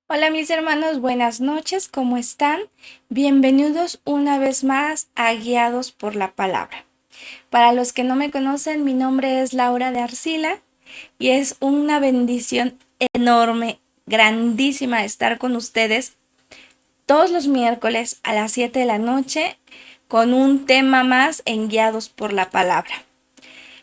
Hola mis hermanos, buenas noches, ¿cómo están? Bienvenidos una vez más a Guiados por la Palabra. Para los que no me conocen, mi nombre es Laura de Arcila y es una bendición enorme, grandísima estar con ustedes todos los miércoles a las 7 de la noche con un tema más en Guiados por la Palabra.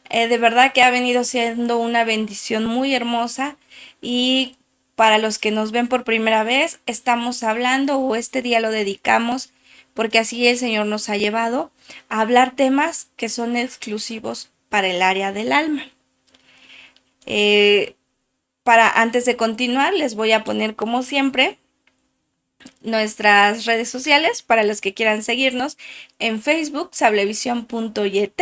De verdad que ha venido siendo una bendición muy hermosa y para los que nos ven por primera vez, estamos hablando o este día lo dedicamos porque así el Señor nos ha llevado a hablar temas que son exclusivos para el área del alma. Antes de continuar, les voy a poner como siempre nuestras redes sociales para los que quieran seguirnos en Facebook, sablevisión.yt.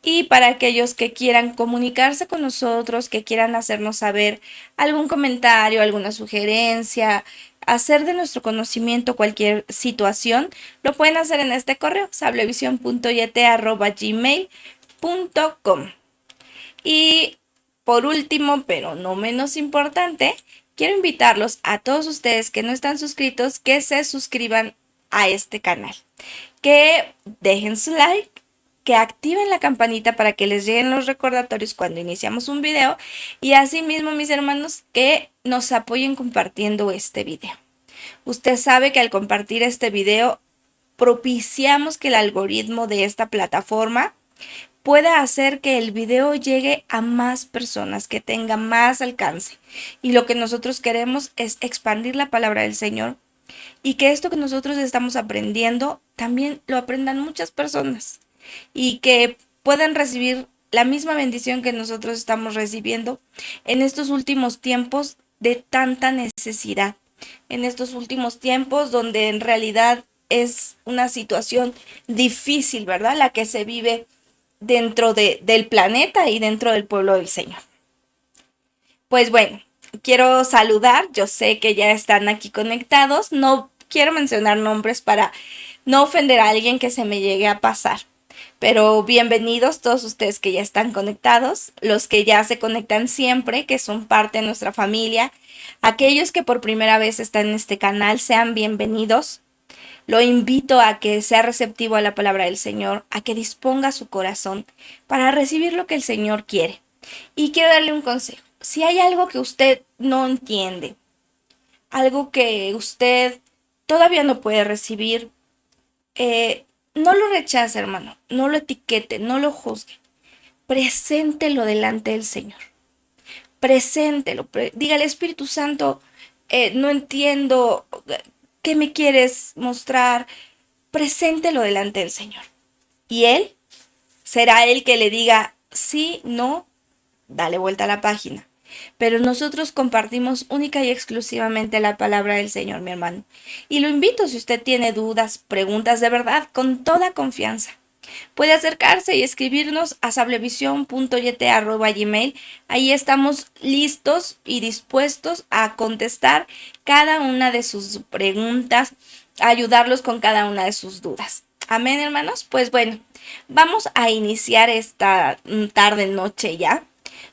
Y para aquellos que quieran comunicarse con nosotros, que quieran hacernos saber algún comentario, alguna sugerencia, hacer de nuestro conocimiento cualquier situación, lo pueden hacer en este correo, sablevision.yt@gmail.com. Y por último, pero no menos importante, quiero invitarlos a todos ustedes que no están suscritos, que se suscriban a este canal, que dejen su like, que activen la campanita para que les lleguen los recordatorios cuando iniciamos un video y asimismo, mis hermanos, que nos apoyen compartiendo este video. Usted sabe que al compartir este video propiciamos que el algoritmo de esta plataforma pueda hacer que el video llegue a más personas, que tenga más alcance. Y lo que nosotros queremos es expandir la palabra del Señor y que esto que nosotros estamos aprendiendo también lo aprendan muchas personas y que puedan recibir la misma bendición que nosotros estamos recibiendo en estos últimos tiempos de tanta necesidad, en estos últimos tiempos donde en realidad es una situación difícil, ¿verdad? La que se vive dentro del planeta y dentro del pueblo del Señor. Pues bueno, quiero saludar, yo sé que ya están aquí conectados, no quiero mencionar nombres para no ofender a alguien que se me llegue a pasar. Pero bienvenidos todos ustedes que ya están conectados, los que ya se conectan siempre, que son parte de nuestra familia, aquellos que por primera vez están en este canal, sean bienvenidos. Lo invito a que sea receptivo a la palabra del Señor, a que disponga su corazón para recibir lo que el Señor quiere. Y quiero darle un consejo. Si hay algo que usted no entiende, algo que usted todavía no puede recibir, no lo rechace, hermano, no lo etiquete, no lo juzgue. Preséntelo delante del Señor. Preséntelo, dígale, Espíritu Santo, no entiendo, ¿qué me quieres mostrar? Preséntelo delante del Señor. Y Él será el que le diga sí, no, dale vuelta a la página. Pero nosotros compartimos única y exclusivamente la palabra del Señor, mi hermano. Y lo invito, si usted tiene dudas, preguntas de verdad, con toda confianza. Puede acercarse y escribirnos a sablevision.yt@gmail. Ahí estamos listos y dispuestos a contestar cada una de sus preguntas, a ayudarlos con cada una de sus dudas. Amén, hermanos. Pues bueno, vamos a iniciar esta tarde, noche ya.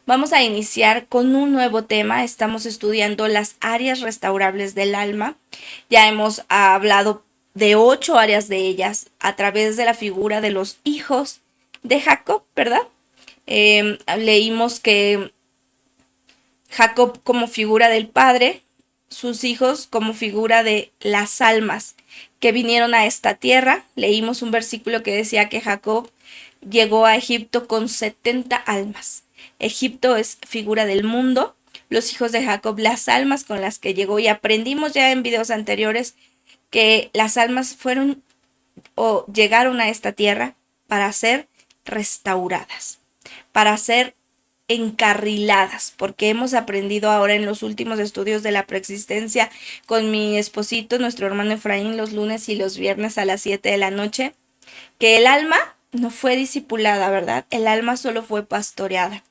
Vamos a iniciar con un nuevo tema. Estamos estudiando las áreas restaurables del alma. Ya hemos hablado de 8 áreas de ellas a través de la figura de los hijos de Jacob, ¿verdad? Leímos que Jacob como figura del padre, sus hijos como figura de las almas que vinieron a esta tierra. Leímos un versículo que decía que Jacob llegó a Egipto con 70 almas. Egipto es figura del mundo, los hijos de Jacob, las almas con las que llegó, y aprendimos ya en videos anteriores que las almas fueron o llegaron a esta tierra para ser restauradas, para ser encarriladas, porque hemos aprendido ahora en los últimos estudios de la preexistencia con mi esposito, nuestro hermano Efraín, los lunes y los viernes a las 7 de la noche, que el alma no fue discipulada, ¿verdad? El alma solo fue pastoreada,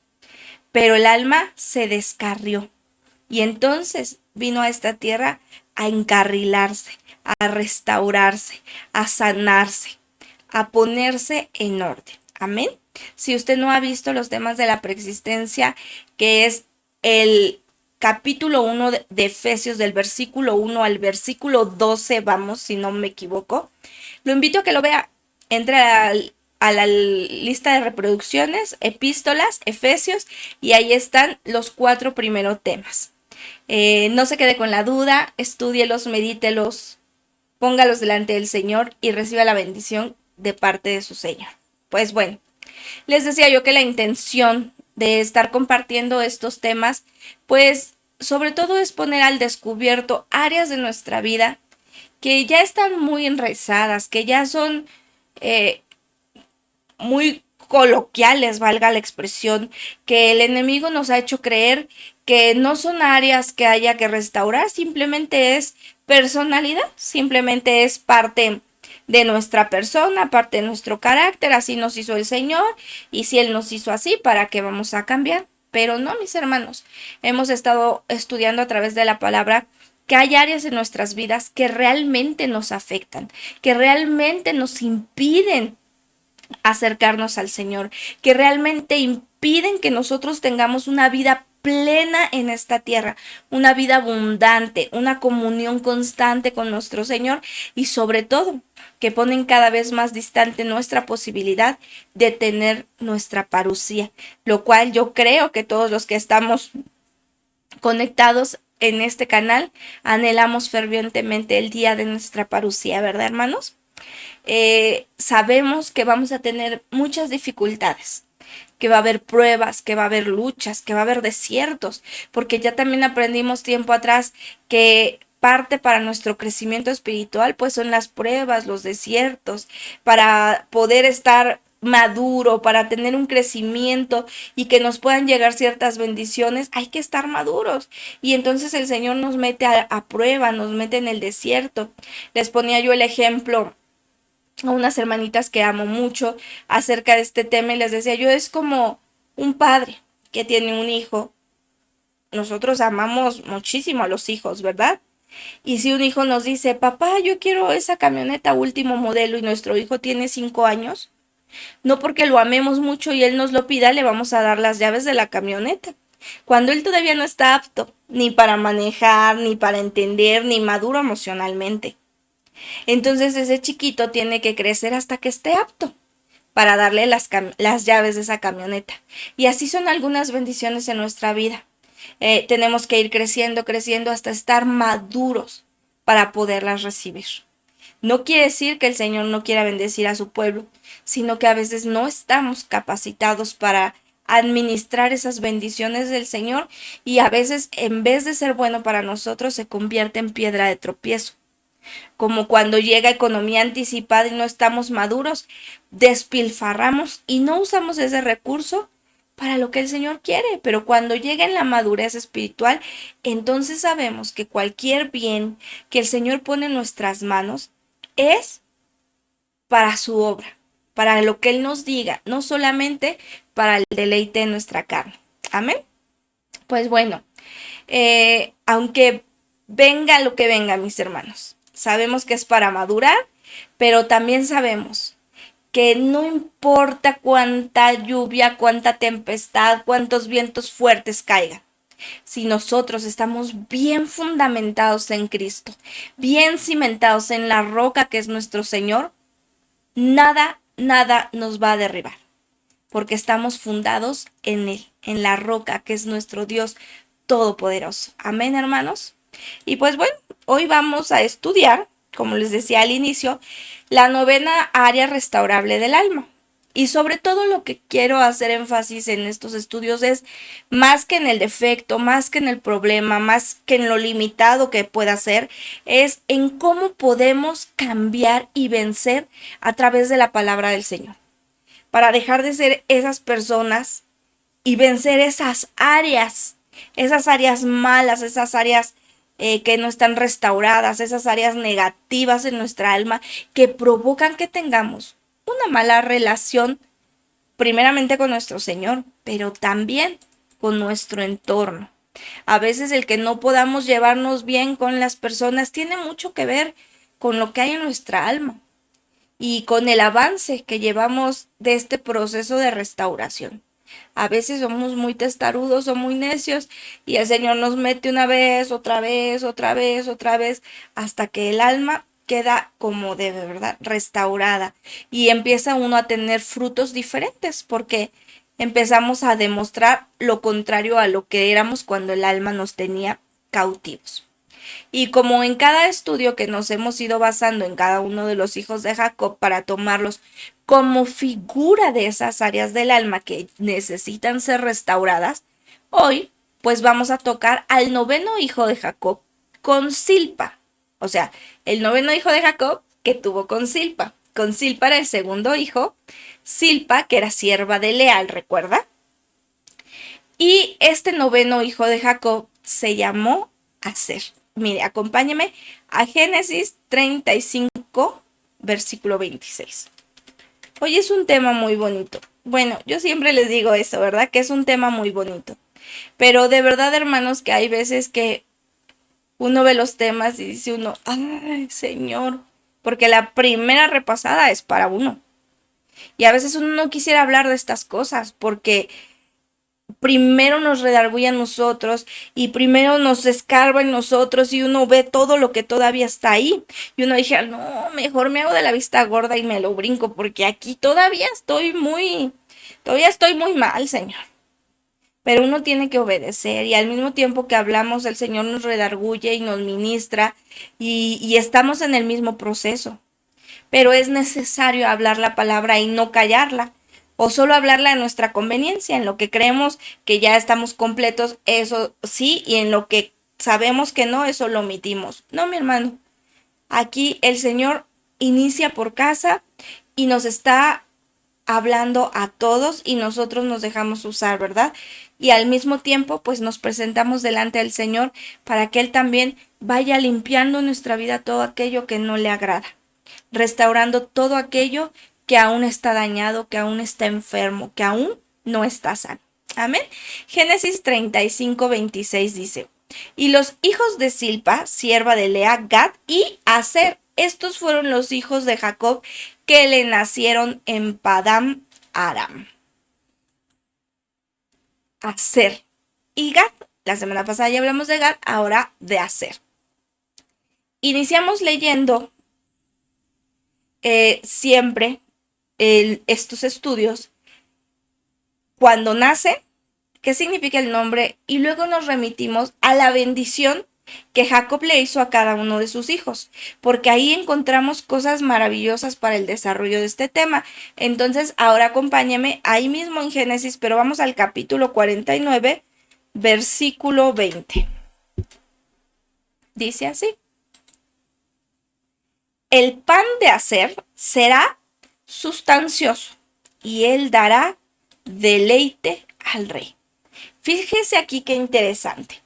pero el alma se descarrió y entonces vino a esta tierra a encarrilarse, a restaurarse, a sanarse, a ponerse en orden. Amén. Si usted no ha visto los temas de la preexistencia, que es el capítulo 1 de Efesios, del versículo 1 al versículo 12, vamos, si no me equivoco, lo invito a que lo vea. Entre a la lista de reproducciones, epístolas, Efesios, y ahí están los 4 primeros temas. No se quede con la duda, estúdielos, medítelos, póngalos delante del Señor y reciba la bendición de parte de su Señor. Pues bueno, les decía yo que la intención de estar compartiendo estos temas, pues sobre todo es poner al descubierto áreas de nuestra vida que ya están muy enraizadas, que ya son muy coloquiales, valga la expresión, que el enemigo nos ha hecho creer que no son áreas que haya que restaurar, simplemente es personalidad, simplemente es parte de nuestra persona, parte de nuestro carácter, así nos hizo el Señor, y si Él nos hizo así, ¿para qué vamos a cambiar? Pero no, mis hermanos, hemos estado estudiando a través de la palabra que hay áreas en nuestras vidas que realmente nos afectan, que realmente nos impiden acercarnos al Señor, que realmente impiden que nosotros tengamos una vida plena en esta tierra, una vida abundante, una comunión constante con nuestro Señor y sobre todo que ponen cada vez más distante nuestra posibilidad de tener nuestra parucía, lo cual yo creo que todos los que estamos conectados en este canal anhelamos fervientemente el día de nuestra parucía, ¿verdad, hermanos? Sabemos que vamos a tener muchas dificultades, que va a haber pruebas, que va a haber luchas, que va a haber desiertos, porque ya también aprendimos tiempo atrás que parte para nuestro crecimiento espiritual pues son las pruebas, los desiertos, para poder estar maduro, para tener un crecimiento y que nos puedan llegar ciertas bendiciones, hay que estar maduros. Y entonces el Señor nos mete a prueba, nos mete en el desierto. Les ponía yo el ejemplo a unas hermanitas que amo mucho acerca de este tema y les decía yo, es como un padre que tiene un hijo. Nosotros amamos muchísimo a los hijos, ¿verdad? Y si un hijo nos dice, papá, yo quiero esa camioneta último modelo y nuestro hijo tiene 5 años, no porque lo amemos mucho y él nos lo pida, le vamos a dar las llaves de la camioneta. Cuando él todavía no está apto, ni para manejar, ni para entender, ni maduro emocionalmente. Entonces ese chiquito tiene que crecer hasta que esté apto para darle las llaves de esa camioneta. Y así son algunas bendiciones en nuestra vida. Tenemos que ir creciendo, creciendo hasta estar maduros para poderlas recibir. No quiere decir que el Señor no quiera bendecir a su pueblo, sino que a veces no estamos capacitados para administrar esas bendiciones del Señor y a veces en vez de ser bueno para nosotros se convierte en piedra de tropiezo. Como cuando llega economía anticipada y no estamos maduros, despilfarramos y no usamos ese recurso para lo que el Señor quiere. Pero cuando llega en la madurez espiritual, entonces sabemos que cualquier bien que el Señor pone en nuestras manos es para su obra, para lo que Él nos diga, no solamente para el deleite de nuestra carne. Amén. Pues bueno, aunque venga lo que venga, mis hermanos, sabemos que es para madurar, pero también sabemos que no importa cuánta lluvia, cuánta tempestad, cuántos vientos fuertes caigan. Si nosotros estamos bien fundamentados en Cristo, bien cimentados en la roca que es nuestro Señor, nada nos va a derribar, porque estamos fundados en Él, en la roca que es nuestro Dios todopoderoso. Amén, hermanos. Y pues bueno, hoy vamos a estudiar, como les decía al inicio, la novena área restaurable del alma. Y sobre todo lo que quiero hacer énfasis en estos estudios es más que en el defecto, más que en el problema, más que en lo limitado que pueda ser, es en cómo podemos cambiar y vencer a través de la palabra del Señor. Para dejar de ser esas personas y vencer esas áreas malas, esas áreas que no están restauradas, esas áreas negativas en nuestra alma que provocan que tengamos una mala relación primeramente con nuestro Señor, pero también con nuestro entorno. A veces el que no podamos llevarnos bien con las personas tiene mucho que ver con lo que hay en nuestra alma y con el avance que llevamos de este proceso de restauración. A veces somos muy testarudos o muy necios y el Señor nos mete una vez, otra vez, otra vez, otra vez, hasta que el alma queda como debe, ¿verdad? Restaurada y empieza uno a tener frutos diferentes porque empezamos a demostrar lo contrario a lo que éramos cuando el alma nos tenía cautivos. Y como en cada estudio que nos hemos ido basando en cada uno de los hijos de Jacob para tomarlos como figura de esas áreas del alma que necesitan ser restauradas, hoy pues vamos a tocar al noveno hijo de Jacob con Silpa. O sea, el noveno hijo de Jacob que tuvo con Silpa. Con Silpa era el segundo hijo, Silpa que era sierva de Lea, ¿recuerda? Y este noveno hijo de Jacob se llamó Aser. Mire, acompáñeme a Génesis 35, versículo 26. Hoy es un tema muy bonito. Bueno, yo siempre les digo eso, ¿verdad? Que es un tema muy bonito. Pero de verdad, hermanos, que hay veces que uno ve los temas y dice uno, ay, Señor, porque la primera repasada es para uno. Y a veces uno no quisiera hablar de estas cosas porque primero nos redarguye a nosotros y primero nos escarba en nosotros y uno ve todo lo que todavía está ahí. Y uno dice, no, mejor me hago de la vista gorda y me lo brinco porque aquí todavía estoy muy mal, Señor. Pero uno tiene que obedecer y al mismo tiempo que hablamos, el Señor nos redarguye y nos ministra y estamos en el mismo proceso. Pero es necesario hablar la palabra y no callarla o solo hablarla a nuestra conveniencia, en lo que creemos que ya estamos completos, eso sí, y en lo que sabemos que no, eso lo omitimos. No, mi hermano, aquí el Señor inicia por casa y nos está hablando a todos y nosotros nos dejamos usar, ¿verdad? Y al mismo tiempo, pues nos presentamos delante del Señor para que Él también vaya limpiando en nuestra vida todo aquello que no le agrada, restaurando todo aquello que aún está dañado, que aún está enfermo, que aún no está sano. Amén. Génesis 35, 26 dice, y los hijos de Silpa, sierva de Lea, Gad y Aser, estos fueron los hijos de Jacob que le nacieron en Padam Aram. Aser y Gad. La semana pasada ya hablamos de Gad, ahora de Aser. Iniciamos leyendo siempre estos estudios cuando nace, qué significa el nombre, y luego nos remitimos a la bendición que Jacob le hizo a cada uno de sus hijos, porque ahí encontramos cosas maravillosas para el desarrollo de este tema. Entonces, ahora acompáñame ahí mismo en Génesis, pero vamos al capítulo 49, versículo 20. Dice así: el pan de Aser será sustancioso y él dará deleite al rey. Fíjese aquí qué interesante.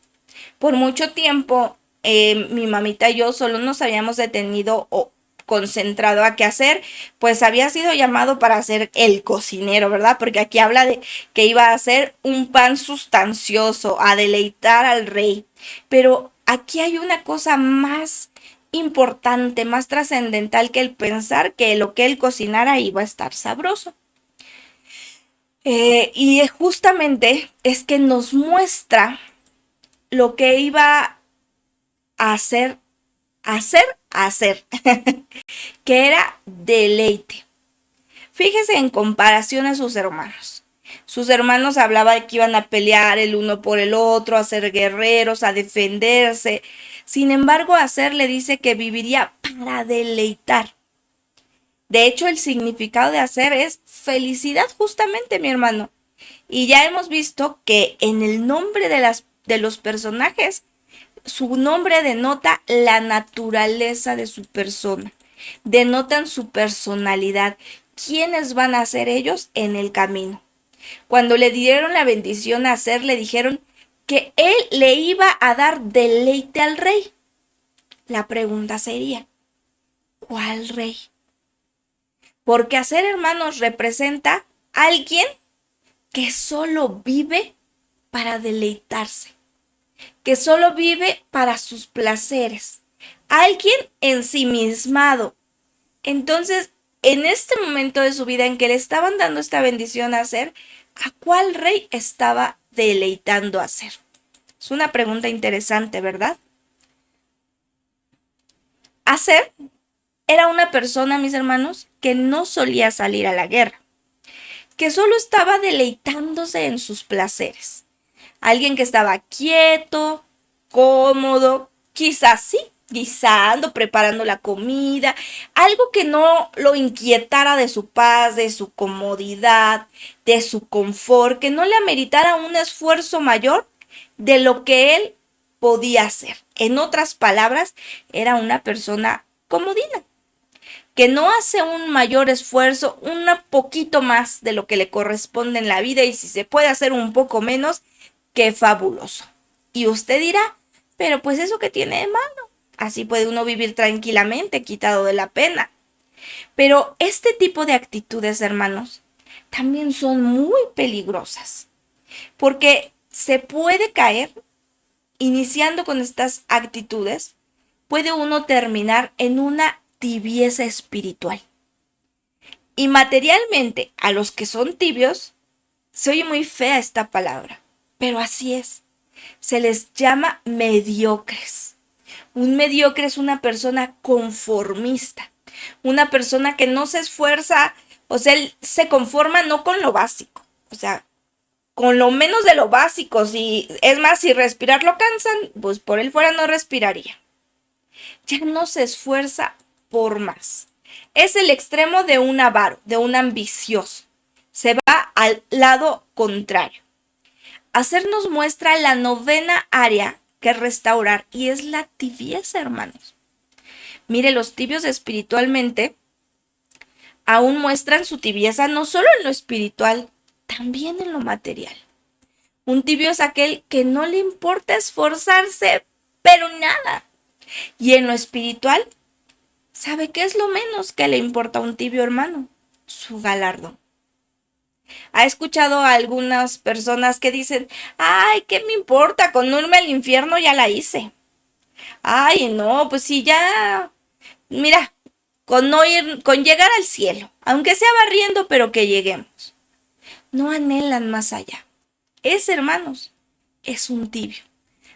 Por mucho tiempo, mi mamita y yo solo nos habíamos detenido o concentrado a qué hacer, pues había sido llamado para ser el cocinero, ¿verdad? Porque aquí habla de que iba a hacer un pan sustancioso, a deleitar al rey. Pero aquí hay una cosa más importante, más trascendental que el pensar que lo que él cocinara iba a estar sabroso. Y justamente es que nos muestra lo que iba a hacer, que era deleite. Fíjese en comparación a sus hermanos. Sus hermanos hablaban de que iban a pelear el uno por el otro, a ser guerreros, a defenderse. Sin embargo, Aser le dice que viviría para deleitar. De hecho, el significado de Aser es felicidad justamente, mi hermano. Y ya hemos visto que en el nombre de los personajes, su nombre denota la naturaleza de su persona, denotan su personalidad, quiénes van a ser ellos en el camino. Cuando le dieron la bendición a Aser, le dijeron que él le iba a dar deleite al rey. La pregunta sería, ¿cuál rey? Porque Aser, hermanos, representa a alguien que solo vive para deleitarse, que solo vive para sus placeres, alguien ensimismado. Entonces, en este momento de su vida en que le estaban dando esta bendición a Aser, ¿a cuál rey estaba deleitando a Aser? Es una pregunta interesante, ¿verdad? Aser era una persona, mis hermanos, que no solía salir a la guerra, que solo estaba deleitándose en sus placeres. Alguien que estaba quieto, cómodo, quizás sí, guisando, preparando la comida, algo que no lo inquietara de su paz, de su comodidad, de su confort, que no le ameritara un esfuerzo mayor de lo que él podía hacer. En otras palabras, era una persona comodina, que no hace un mayor esfuerzo, un poquito más de lo que le corresponde en la vida, y si se puede hacer un poco menos, qué fabuloso. Y usted dirá, pero pues eso que tiene de malo, así puede uno vivir tranquilamente, quitado de la pena. Pero este tipo de actitudes, hermanos, también son muy peligrosas, porque se puede caer iniciando con estas actitudes, puede uno terminar en una tibieza espiritual. Y materialmente, a los que son tibios, se oye muy fea esta palabra, pero así es. Se les llama mediocres. Un mediocre es una persona conformista, una persona que no se esfuerza, o sea, él se conforma no con lo básico, o sea, con lo menos de lo básico. Si es más, si respirar lo cansan, pues por él fuera no respiraría. Ya no se esfuerza por más. Es el extremo de un avaro, de un ambicioso. Se va al lado contrario. Aser nos muestra la novena área que restaurar, y es la tibieza, hermanos. Mire, los tibios espiritualmente aún muestran su tibieza no solo en lo espiritual, también en lo material. Un tibio es aquel que no le importa esforzarse, pero nada. Y en lo espiritual, ¿sabe qué es lo menos que le importa a un tibio, hermano? Su galardón. ¿Ha escuchado a algunas personas que dicen, ay, ¿qué me importa? Con no irme al infierno ya la hice. Ay, no, pues sí, ya, mira, con llegar al cielo, aunque sea barriendo, pero que lleguemos. No anhelan más allá. Ese, hermanos, es un tibio.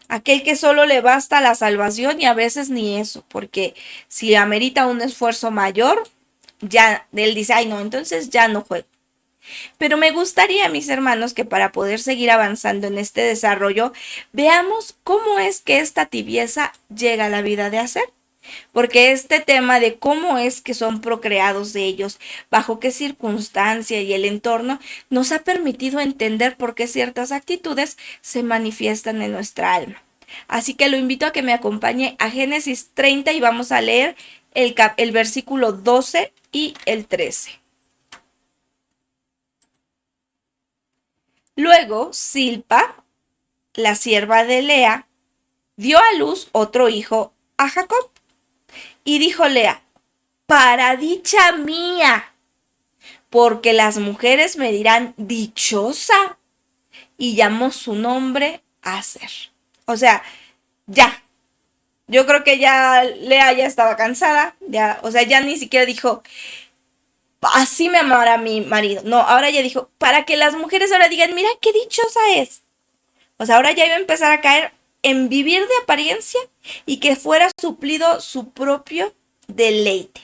Aquel que solo le basta la salvación, y a veces ni eso, porque si amerita un esfuerzo mayor, ya él dice, ay no, entonces ya no juego. Pero me gustaría, mis hermanos, que para poder seguir avanzando en este desarrollo, veamos cómo es que esta tibieza llega a la vida de Aser. Porque este tema de cómo es que son procreados de ellos, bajo qué circunstancia y el entorno, nos ha permitido entender por qué ciertas actitudes se manifiestan en nuestra alma. Así que lo invito a que me acompañe a Génesis 30 y vamos a leer el versículo 12 y el 13. Luego, Silpa, la sierva de Lea, dio a luz otro hijo a Jacob. Y dijo Lea, para dicha mía, porque las mujeres me dirán dichosa. Y llamó su nombre Aser. O sea, ya. Yo creo que ya Lea ya estaba cansada. Ya, o sea, ya ni siquiera dijo, así me amará mi marido. No, ahora ya dijo, para que las mujeres ahora digan, mira qué dichosa es. O sea, ahora ya iba a empezar a caer en vivir de apariencia y que fuera suplido su propio deleite.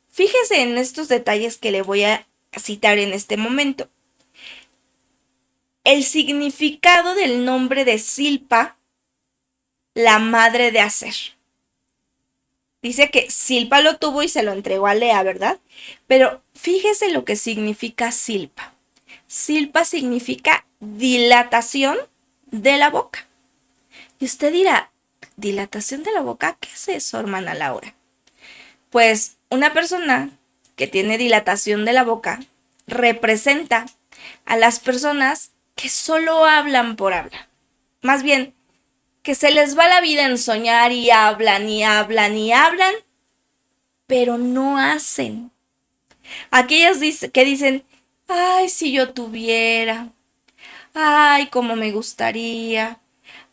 Fíjese en estos detalles que le voy a citar en este momento. El significado del nombre de Silpa, la madre de Aser. Dice que Silpa lo tuvo y se lo entregó a Lea, ¿verdad? Pero fíjese lo que significa Silpa. Silpa significa dilatación de la boca. Y usted dirá, ¿dilatación de la boca? ¿Qué es eso, hermana Laura? Pues una persona que tiene dilatación de la boca representa a las personas que solo hablan por hablar. Más bien, que se les va la vida en soñar y hablan y hablan y hablan, pero no hacen. Aquellos que dicen, ay, si yo tuviera, ay, cómo me gustaría,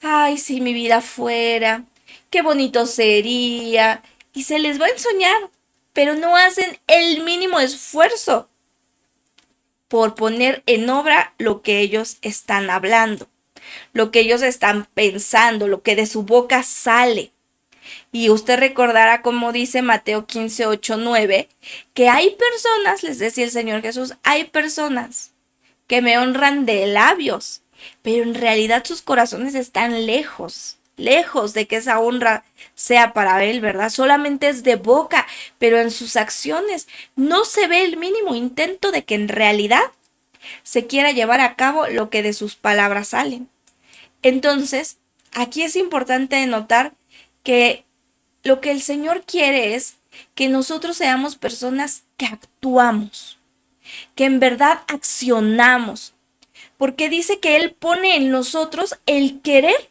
ay, si mi vida fuera, qué bonito sería. Y se les va a ensoñar, pero no hacen el mínimo esfuerzo por poner en obra lo que ellos están hablando, lo que ellos están pensando, lo que de su boca sale. Y usted recordará como dice Mateo 15, 8, 9, que hay personas, les decía el Señor Jesús, hay personas que me honran de labios, pero en realidad sus corazones están lejos, lejos de que esa honra sea para él, ¿verdad? Solamente es de boca, pero en sus acciones no se ve el mínimo intento de que en realidad se quiera llevar a cabo lo que de sus palabras salen. Entonces, aquí es importante notar que lo que el Señor quiere es que nosotros seamos personas que actuamos, que en verdad accionamos, porque dice que Él pone en nosotros el querer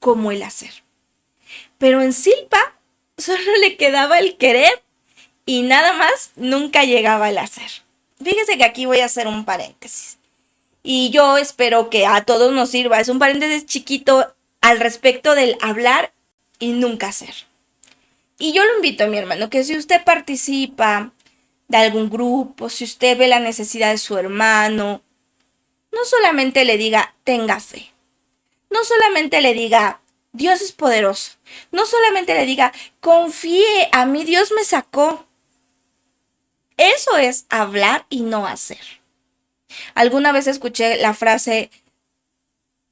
como el hacer. Pero en Silpa solo le quedaba el querer y nada más nunca llegaba el hacer. Fíjese que aquí voy a hacer un paréntesis. Y yo espero que a todos nos sirva. Es un paréntesis chiquito al respecto del hablar y nunca hacer. Y yo lo invito a mi hermano, que si usted participa de algún grupo, si usted ve la necesidad de su hermano, no solamente le diga, tenga fe. No solamente le diga, Dios es poderoso. No solamente le diga, confíe, a mí Dios me sacó. Eso es hablar y no hacer. Alguna vez escuché la frase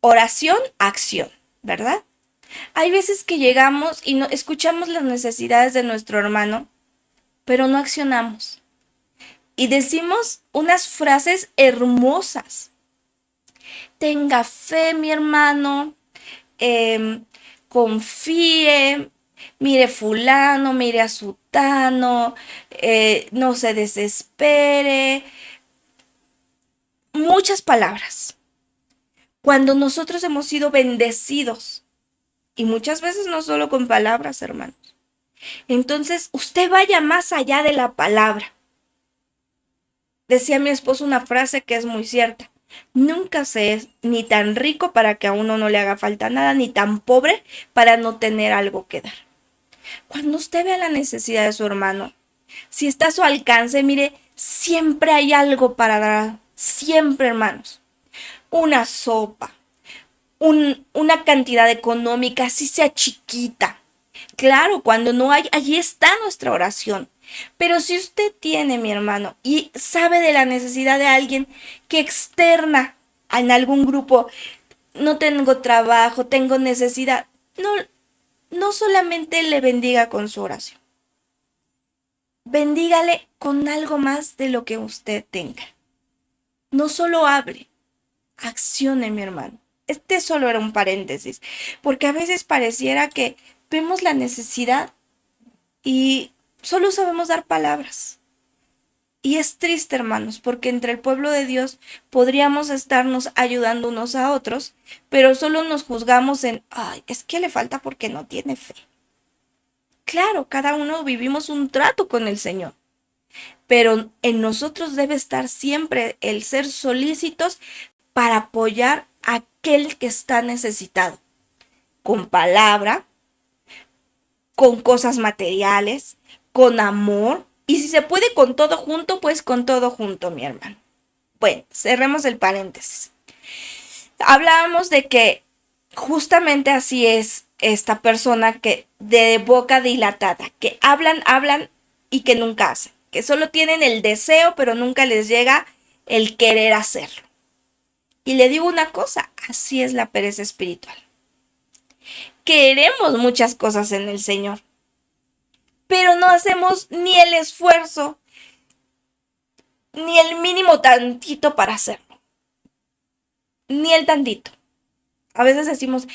oración, acción, ¿verdad? Hay veces que llegamos y no escuchamos las necesidades de nuestro hermano, pero no accionamos. Y decimos unas frases hermosas. Tenga fe, mi hermano, confíe, mire fulano, mire a sutano, no se desespere. Muchas palabras. Cuando nosotros hemos sido bendecidos, y muchas veces no solo con palabras, hermanos. Entonces, usted vaya más allá de la palabra. Decía mi esposo una frase que es muy cierta. Nunca se es ni tan rico para que a uno no le haga falta nada, ni tan pobre para no tener algo que dar. Cuando usted vea la necesidad de su hermano, si está a su alcance, mire, siempre hay algo para dar. Siempre, hermanos. Una sopa, una cantidad económica, así sea chiquita. Claro, cuando no hay, allí está nuestra oración. Pero si usted tiene, mi hermano, y sabe de la necesidad de alguien que externa en algún grupo, no tengo trabajo, tengo necesidad, no solamente le bendiga con su oración, bendígale con algo más de lo que usted tenga. No solo hable, accione, mi hermano. Este solo era un paréntesis, porque a veces pareciera que vemos la necesidad y solo sabemos dar palabras. Y es triste, hermanos, porque entre el pueblo de Dios podríamos estarnos ayudando unos a otros, pero solo nos juzgamos en, ay, es que le falta porque no tiene fe. Claro, cada uno vivimos un trato con el Señor, pero en nosotros debe estar siempre el ser solícitos para apoyar a aquel que está necesitado, con palabra, con cosas materiales, con amor, y si se puede con todo junto, pues con todo junto, mi hermano. Bueno, cerremos el paréntesis. Hablábamos de que justamente así es esta persona que de boca dilatada, que hablan, hablan y que nunca hacen, que solo tienen el deseo, pero nunca les llega el querer hacerlo. Y le digo una cosa, así es la pereza espiritual. Queremos muchas cosas en el Señor, pero no hacemos ni el esfuerzo, ni el mínimo tantito para hacerlo. Ni el tantito. A veces decimos,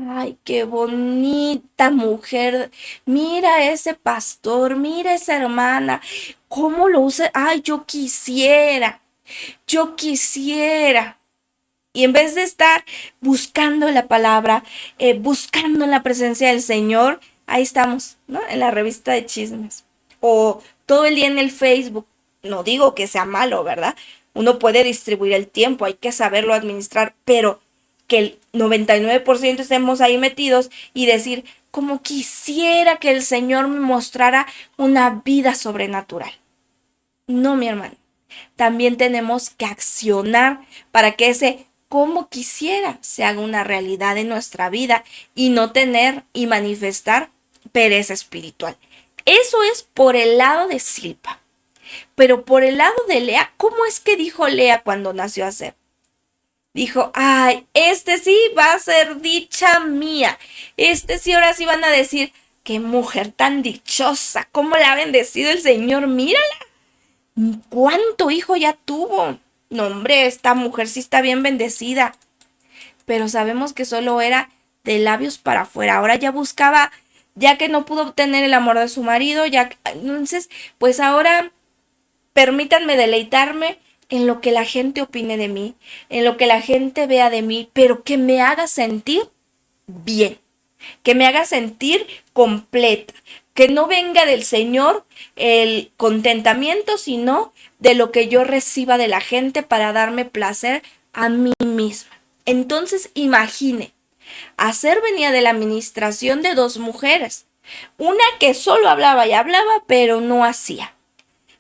ay, qué bonita mujer, mira ese pastor, mira esa hermana, cómo lo usa, ay, yo quisiera. Yo quisiera. Y en vez de estar buscando la palabra, buscando la presencia del Señor, ahí estamos, ¿no? En la revista de chismes. O todo el día en el Facebook. No digo que sea malo, ¿verdad? Uno puede distribuir el tiempo, hay que saberlo administrar, pero que el 99% estemos ahí metidos y decir, como quisiera que el Señor me mostrara una vida sobrenatural. No, mi hermano. También tenemos que accionar para que ese como quisiera se haga una realidad en nuestra vida y no tener y manifestar pereza espiritual. Eso es por el lado de Silpa. Pero por el lado de Lea, ¿cómo es que dijo Lea cuando nació a ser? Dijo, ay, este sí va a ser dicha mía. Este sí, ahora sí van a decir, qué mujer tan dichosa, cómo la ha bendecido el Señor, mírala. ¿Cuánto hijo ya tuvo? No, hombre, esta mujer sí está bien bendecida. Pero sabemos que solo era de labios para afuera. Ahora ya buscaba, ya que no pudo obtener el amor de su marido, ya entonces, pues ahora permítanme deleitarme en lo que la gente opine de mí, en lo que la gente vea de mí, pero que me haga sentir bien, que me haga sentir completa, que no venga del Señor el contentamiento, sino de lo que yo reciba de la gente para darme placer a mí misma. Entonces imagine, Aser venía de la administración de dos mujeres, una que solo hablaba y hablaba, pero no hacía,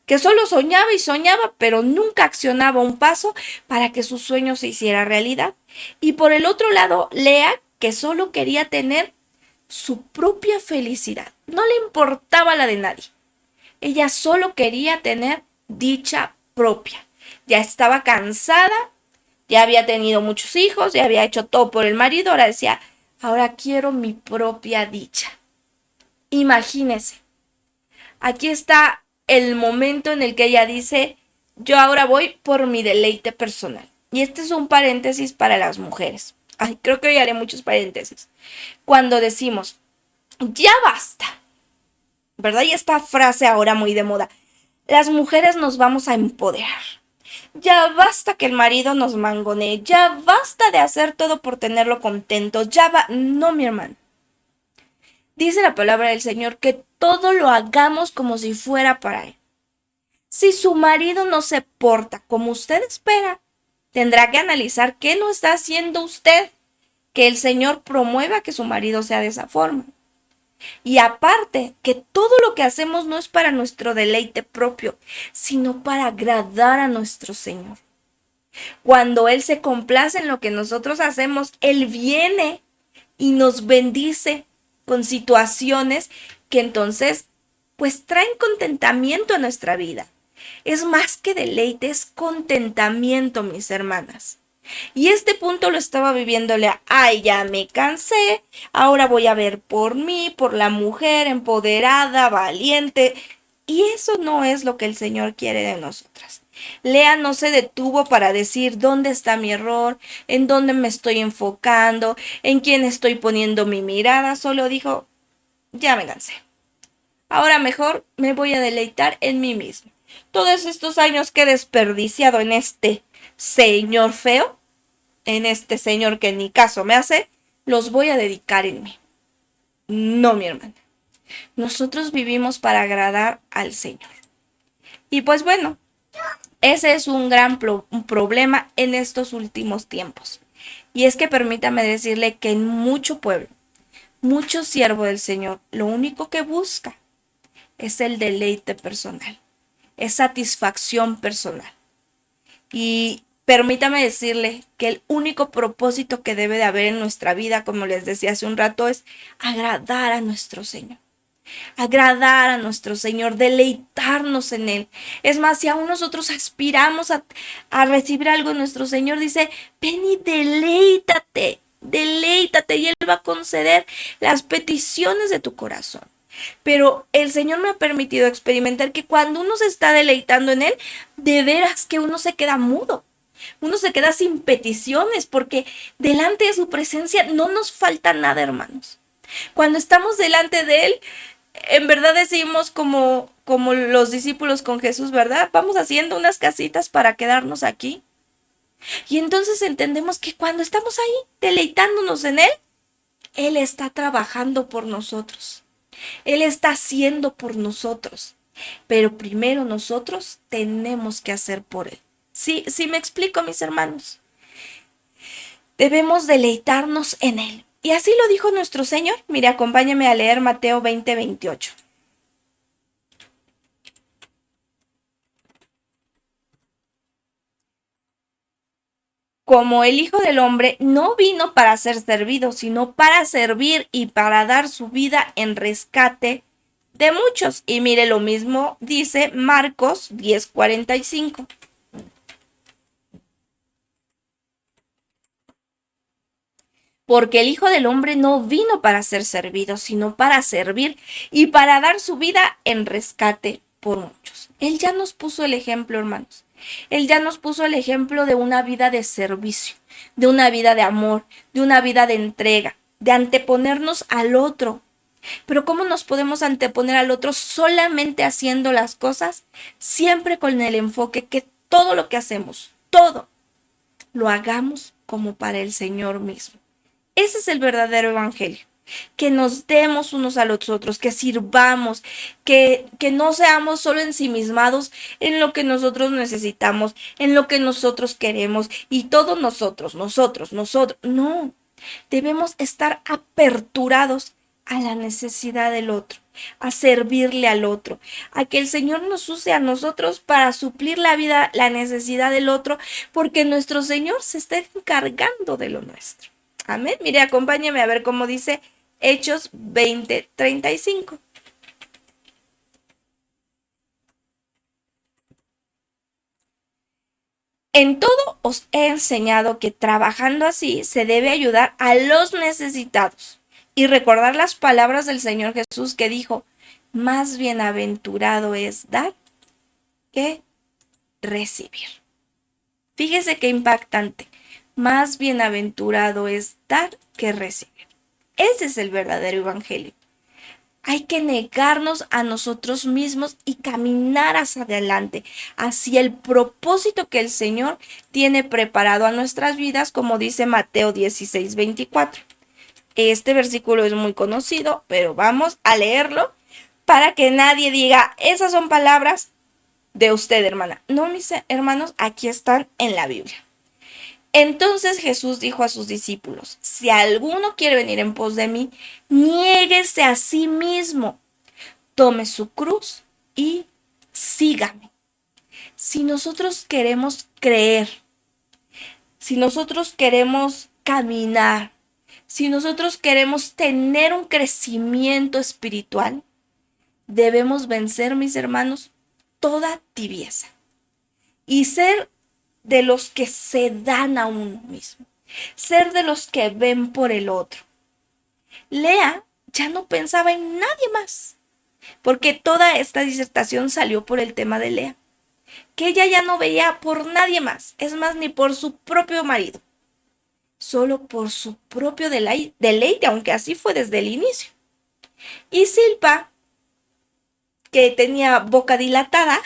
que solo soñaba y soñaba, pero nunca accionaba un paso para que su sueño se hiciera realidad. Y por el otro lado, Lea, que solo quería tener su propia felicidad. No le importaba la de nadie. Ella solo quería tener dicha propia. Ya estaba cansada, ya había tenido muchos hijos, ya había hecho todo por el marido, ahora decía, ahora quiero mi propia dicha. Imagínese, aquí está el momento en el que ella dice, yo ahora voy por mi deleite personal. Y este es un paréntesis para las mujeres. Ay, creo que hoy haré muchos paréntesis. Cuando decimos, ya basta, ¿verdad? Y esta frase ahora muy de moda, las mujeres nos vamos a empoderar. Ya basta que el marido nos mangonee, ya basta de hacer todo por tenerlo contento, ya va... No, mi hermano. Dice la palabra del Señor que todo lo hagamos como si fuera para Él. Si su marido no se porta como usted espera, tendrá que analizar qué no está haciendo usted, que el Señor promueva que su marido sea de esa forma. Y aparte, que todo lo que hacemos no es para nuestro deleite propio, sino para agradar a nuestro Señor. Cuando Él se complace en lo que nosotros hacemos, Él viene y nos bendice con situaciones que entonces pues traen contentamiento a nuestra vida. Es más que deleite, es contentamiento, mis hermanas. Y este punto lo estaba viviéndole a, ay, ya me cansé, ahora voy a ver por mí, por la mujer empoderada, valiente. Y eso no es lo que el Señor quiere de nosotras. Lea no se detuvo para decir dónde está mi error, en dónde me estoy enfocando, en quién estoy poniendo mi mirada, solo dijo, ya me cansé. Ahora mejor me voy a deleitar en mí mismo. Todos estos años que he desperdiciado en este señor feo, en este señor que ni caso me hace, los voy a dedicar en mí. No, mi hermana. Nosotros vivimos para agradar al Señor. Y pues bueno, ese es un gran problema en estos últimos tiempos. Y es que permítame decirle que en mucho pueblo, mucho siervo del Señor, lo único que busca es el deleite personal, es satisfacción personal. Y permítame decirle que el único propósito que debe de haber en nuestra vida, como les decía hace un rato, es agradar a nuestro Señor. Agradar a nuestro Señor, deleitarnos en Él. Es más, si aún nosotros aspiramos a recibir algo de nuestro Señor, dice, ven y deleítate, deleítate y Él va a conceder las peticiones de tu corazón. Pero el Señor me ha permitido experimentar que cuando uno se está deleitando en Él, de veras que uno se queda mudo. Uno se queda sin peticiones porque delante de su presencia no nos falta nada, hermanos. Cuando estamos delante de Él, En verdad decimos como los discípulos con Jesús, ¿verdad? Vamos haciendo unas casitas para quedarnos aquí. Y entonces entendemos que cuando estamos ahí deleitándonos en Él está trabajando por nosotros. Él está haciendo por nosotros. Pero primero nosotros tenemos que hacer por Él. Sí, sí me explico, mis hermanos. Debemos deleitarnos en Él. Y así lo dijo nuestro Señor. Mire, acompáñame a leer Mateo 20:28. Como el Hijo del Hombre no vino para ser servido, sino para servir y para dar su vida en rescate de muchos. Y mire, lo mismo dice Marcos 10:45. Porque el Hijo del Hombre no vino para ser servido, sino para servir y para dar su vida en rescate por muchos. Él ya nos puso el ejemplo, hermanos. Él ya nos puso el ejemplo de una vida de servicio, de una vida de amor, de una vida de entrega, de anteponernos al otro. Pero ¿cómo nos podemos anteponer al otro? Solamente haciendo las cosas, siempre con el enfoque que todo lo que hacemos, todo, lo hagamos como para el Señor mismo. Ese es el verdadero evangelio. Que nos demos unos a los otros, que sirvamos, que no seamos solo ensimismados en lo que nosotros necesitamos, en lo que nosotros queremos y todos nosotros. No, debemos estar aperturados a la necesidad del otro, a servirle al otro, a que el Señor nos use a nosotros para suplir la vida, la necesidad del otro, porque nuestro Señor se está encargando de lo nuestro. Amén. Mire, acompáñeme a ver cómo dice Hechos 20:35. En todo os he enseñado que trabajando así se debe ayudar a los necesitados y recordar las palabras del Señor Jesús que dijo, más bienaventurado es dar que recibir. Fíjese qué impactante. Más bienaventurado es dar que recibir. Ese es el verdadero evangelio. Hay que negarnos a nosotros mismos y caminar hacia adelante, hacia el propósito que el Señor tiene preparado a nuestras vidas, como dice Mateo 16:24. Este versículo es muy conocido, pero vamos a leerlo para que nadie diga, esas son palabras de usted, hermana. No, mis hermanos, aquí están en la Biblia. Entonces Jesús dijo a sus discípulos, si alguno quiere venir en pos de mí, niéguese a sí mismo, tome su cruz y sígame. Si nosotros queremos creer, si nosotros queremos caminar, si nosotros queremos tener un crecimiento espiritual, debemos vencer, mis hermanos, toda tibieza y ser de los que se dan a uno mismo, ser de los que ven por el otro. Lea ya no pensaba en nadie más, porque toda esta disertación salió por el tema de Lea, que ella ya no veía por nadie más, es más, ni por su propio marido, solo por su propio deleite, aunque así fue desde el inicio. Y Silpa, que tenía boca dilatada,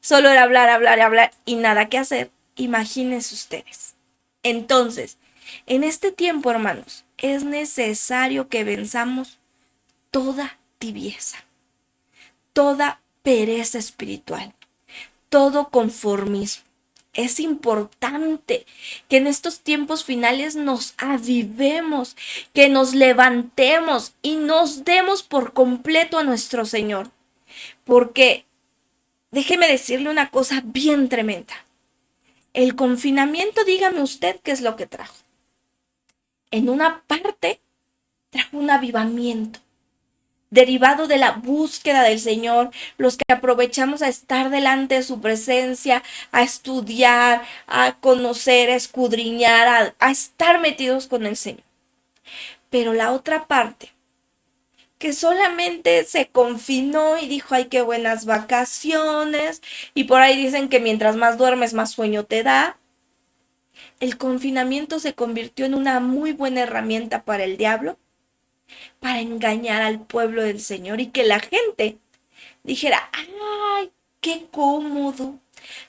solo era hablar y nada que hacer. Imagínense ustedes. Entonces, en este tiempo, hermanos, es necesario que venzamos toda tibieza, toda pereza espiritual, todo conformismo. Es importante que en estos tiempos finales nos avivemos, que nos levantemos y nos demos por completo a nuestro Señor. Porque déjeme decirle una cosa bien tremenda. El confinamiento, dígame usted qué es lo que trajo. En una parte, trajo un avivamiento, derivado de la búsqueda del Señor, los que aprovechamos a estar delante de su presencia, a estudiar, a conocer, a escudriñar, a estar metidos con el Señor. Pero la otra parte, que solamente se confinó y dijo, ay, qué buenas vacaciones, y por ahí dicen que mientras más duermes, más sueño te da. El confinamiento se convirtió en una muy buena herramienta para el diablo, para engañar al pueblo del Señor y que la gente dijera, ay, qué cómodo.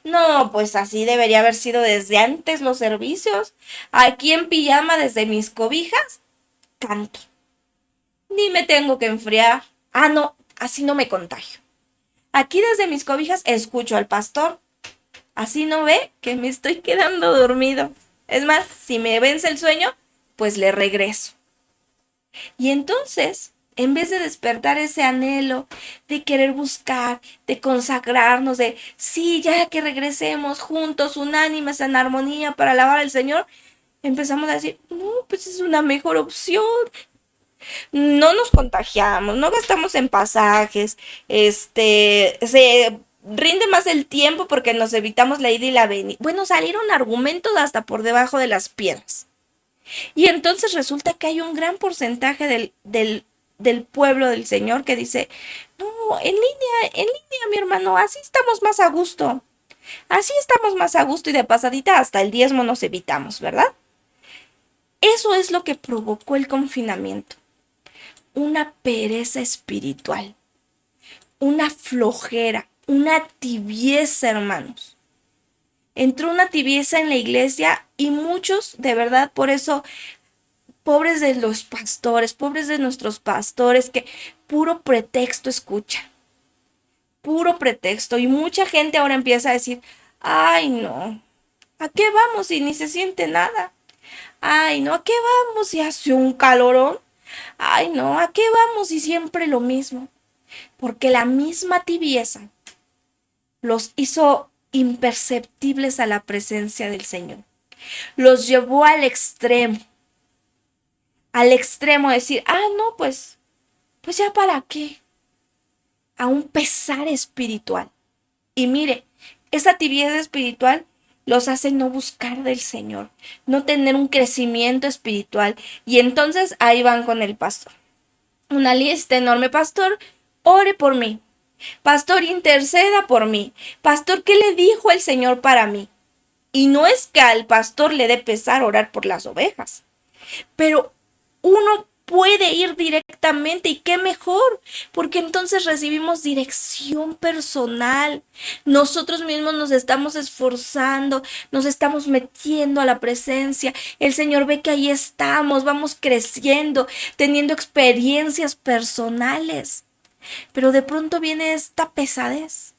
No, pues así debería haber sido desde antes los servicios. Aquí en pijama desde mis cobijas, canto. Ni me tengo que enfriar. Ah, no, así no me contagio. Aquí desde mis cobijas escucho al pastor. Así no ve que me estoy quedando dormido. Es más, si me vence el sueño, pues le regreso. Y entonces, en vez de despertar ese anhelo de querer buscar, de consagrarnos, de sí, ya que regresemos juntos, unánimes, en armonía para alabar al Señor, empezamos a decir, no, pues es una mejor opción. No nos contagiamos, no gastamos en pasajes, se rinde más el tiempo porque nos evitamos la ida y la venida. Bueno, salieron argumentos hasta por debajo de las piedras. Y entonces resulta que hay un gran porcentaje del pueblo del Señor que dice, no, en línea, mi hermano, así estamos más a gusto. Así estamos más a gusto y de pasadita hasta el diezmo nos evitamos, ¿verdad? Eso es lo que provocó el confinamiento. Una pereza espiritual, una flojera, una tibieza, hermanos. Entró una tibieza en la iglesia y muchos, de verdad, por eso pobres de los pastores, pobres de nuestros pastores que puro pretexto escuchan, puro pretexto. Y mucha gente ahora empieza a decir, ay no, ¿a qué vamos si ni se siente nada? Ay no, ¿a qué vamos si hace un calorón? Ay no, ¿a qué vamos si siempre lo mismo? Porque la misma tibieza los hizo imperceptibles a la presencia del Señor. Los llevó al extremo de decir, ah, no, pues ya para qué, a un pesar espiritual. Y mire, esa tibieza espiritual los hace no buscar del Señor, no tener un crecimiento espiritual. Y entonces ahí van con el pastor. Una lista enorme, pastor, ore por mí. Pastor, interceda por mí. Pastor, ¿qué le dijo el Señor para mí? Y no es que al pastor le dé pesar orar por las ovejas, pero uno puede ir directamente y qué mejor, porque entonces recibimos dirección personal. Nosotros mismos nos estamos esforzando, nos estamos metiendo a la presencia. El Señor ve que ahí estamos, vamos creciendo, teniendo experiencias personales. Pero de pronto viene esta pesadez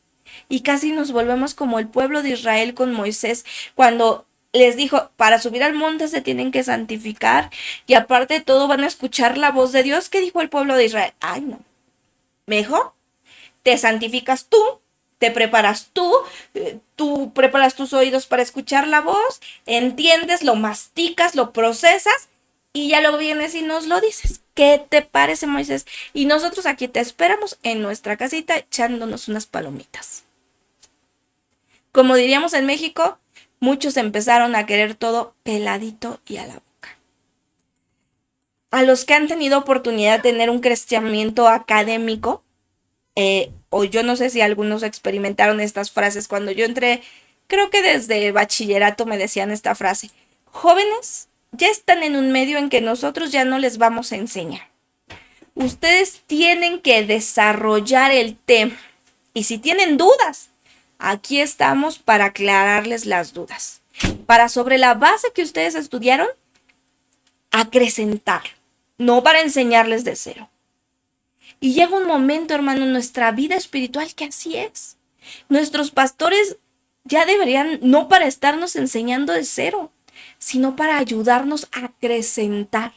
y casi nos volvemos como el pueblo de Israel con Moisés cuando les dijo, para subir al monte se tienen que santificar y aparte de todo van a escuchar la voz de Dios. ¿Qué dijo el pueblo de Israel? Ay, no. Mejor te santificas tú, te preparas tú preparas tus oídos para escuchar la voz, entiendes, lo masticas, lo procesas y ya luego vienes y nos lo dices. ¿Qué te parece, Moisés? Y nosotros aquí te esperamos en nuestra casita echándonos unas palomitas. Como diríamos en México, muchos empezaron a querer todo peladito y a la boca. A los que han tenido oportunidad de tener un crecimiento académico, o yo no sé si algunos experimentaron estas frases, cuando yo entré, creo que desde bachillerato me decían esta frase, jóvenes, ya están en un medio en que nosotros ya no les vamos a enseñar. Ustedes tienen que desarrollar el tema y si tienen dudas, aquí estamos para aclararles las dudas, para sobre la base que ustedes estudiaron, acrecentar, no para enseñarles de cero. Y llega un momento, hermano, en nuestra vida espiritual que así es. Nuestros pastores ya deberían, no para estarnos enseñando de cero, sino para ayudarnos a acrecentar,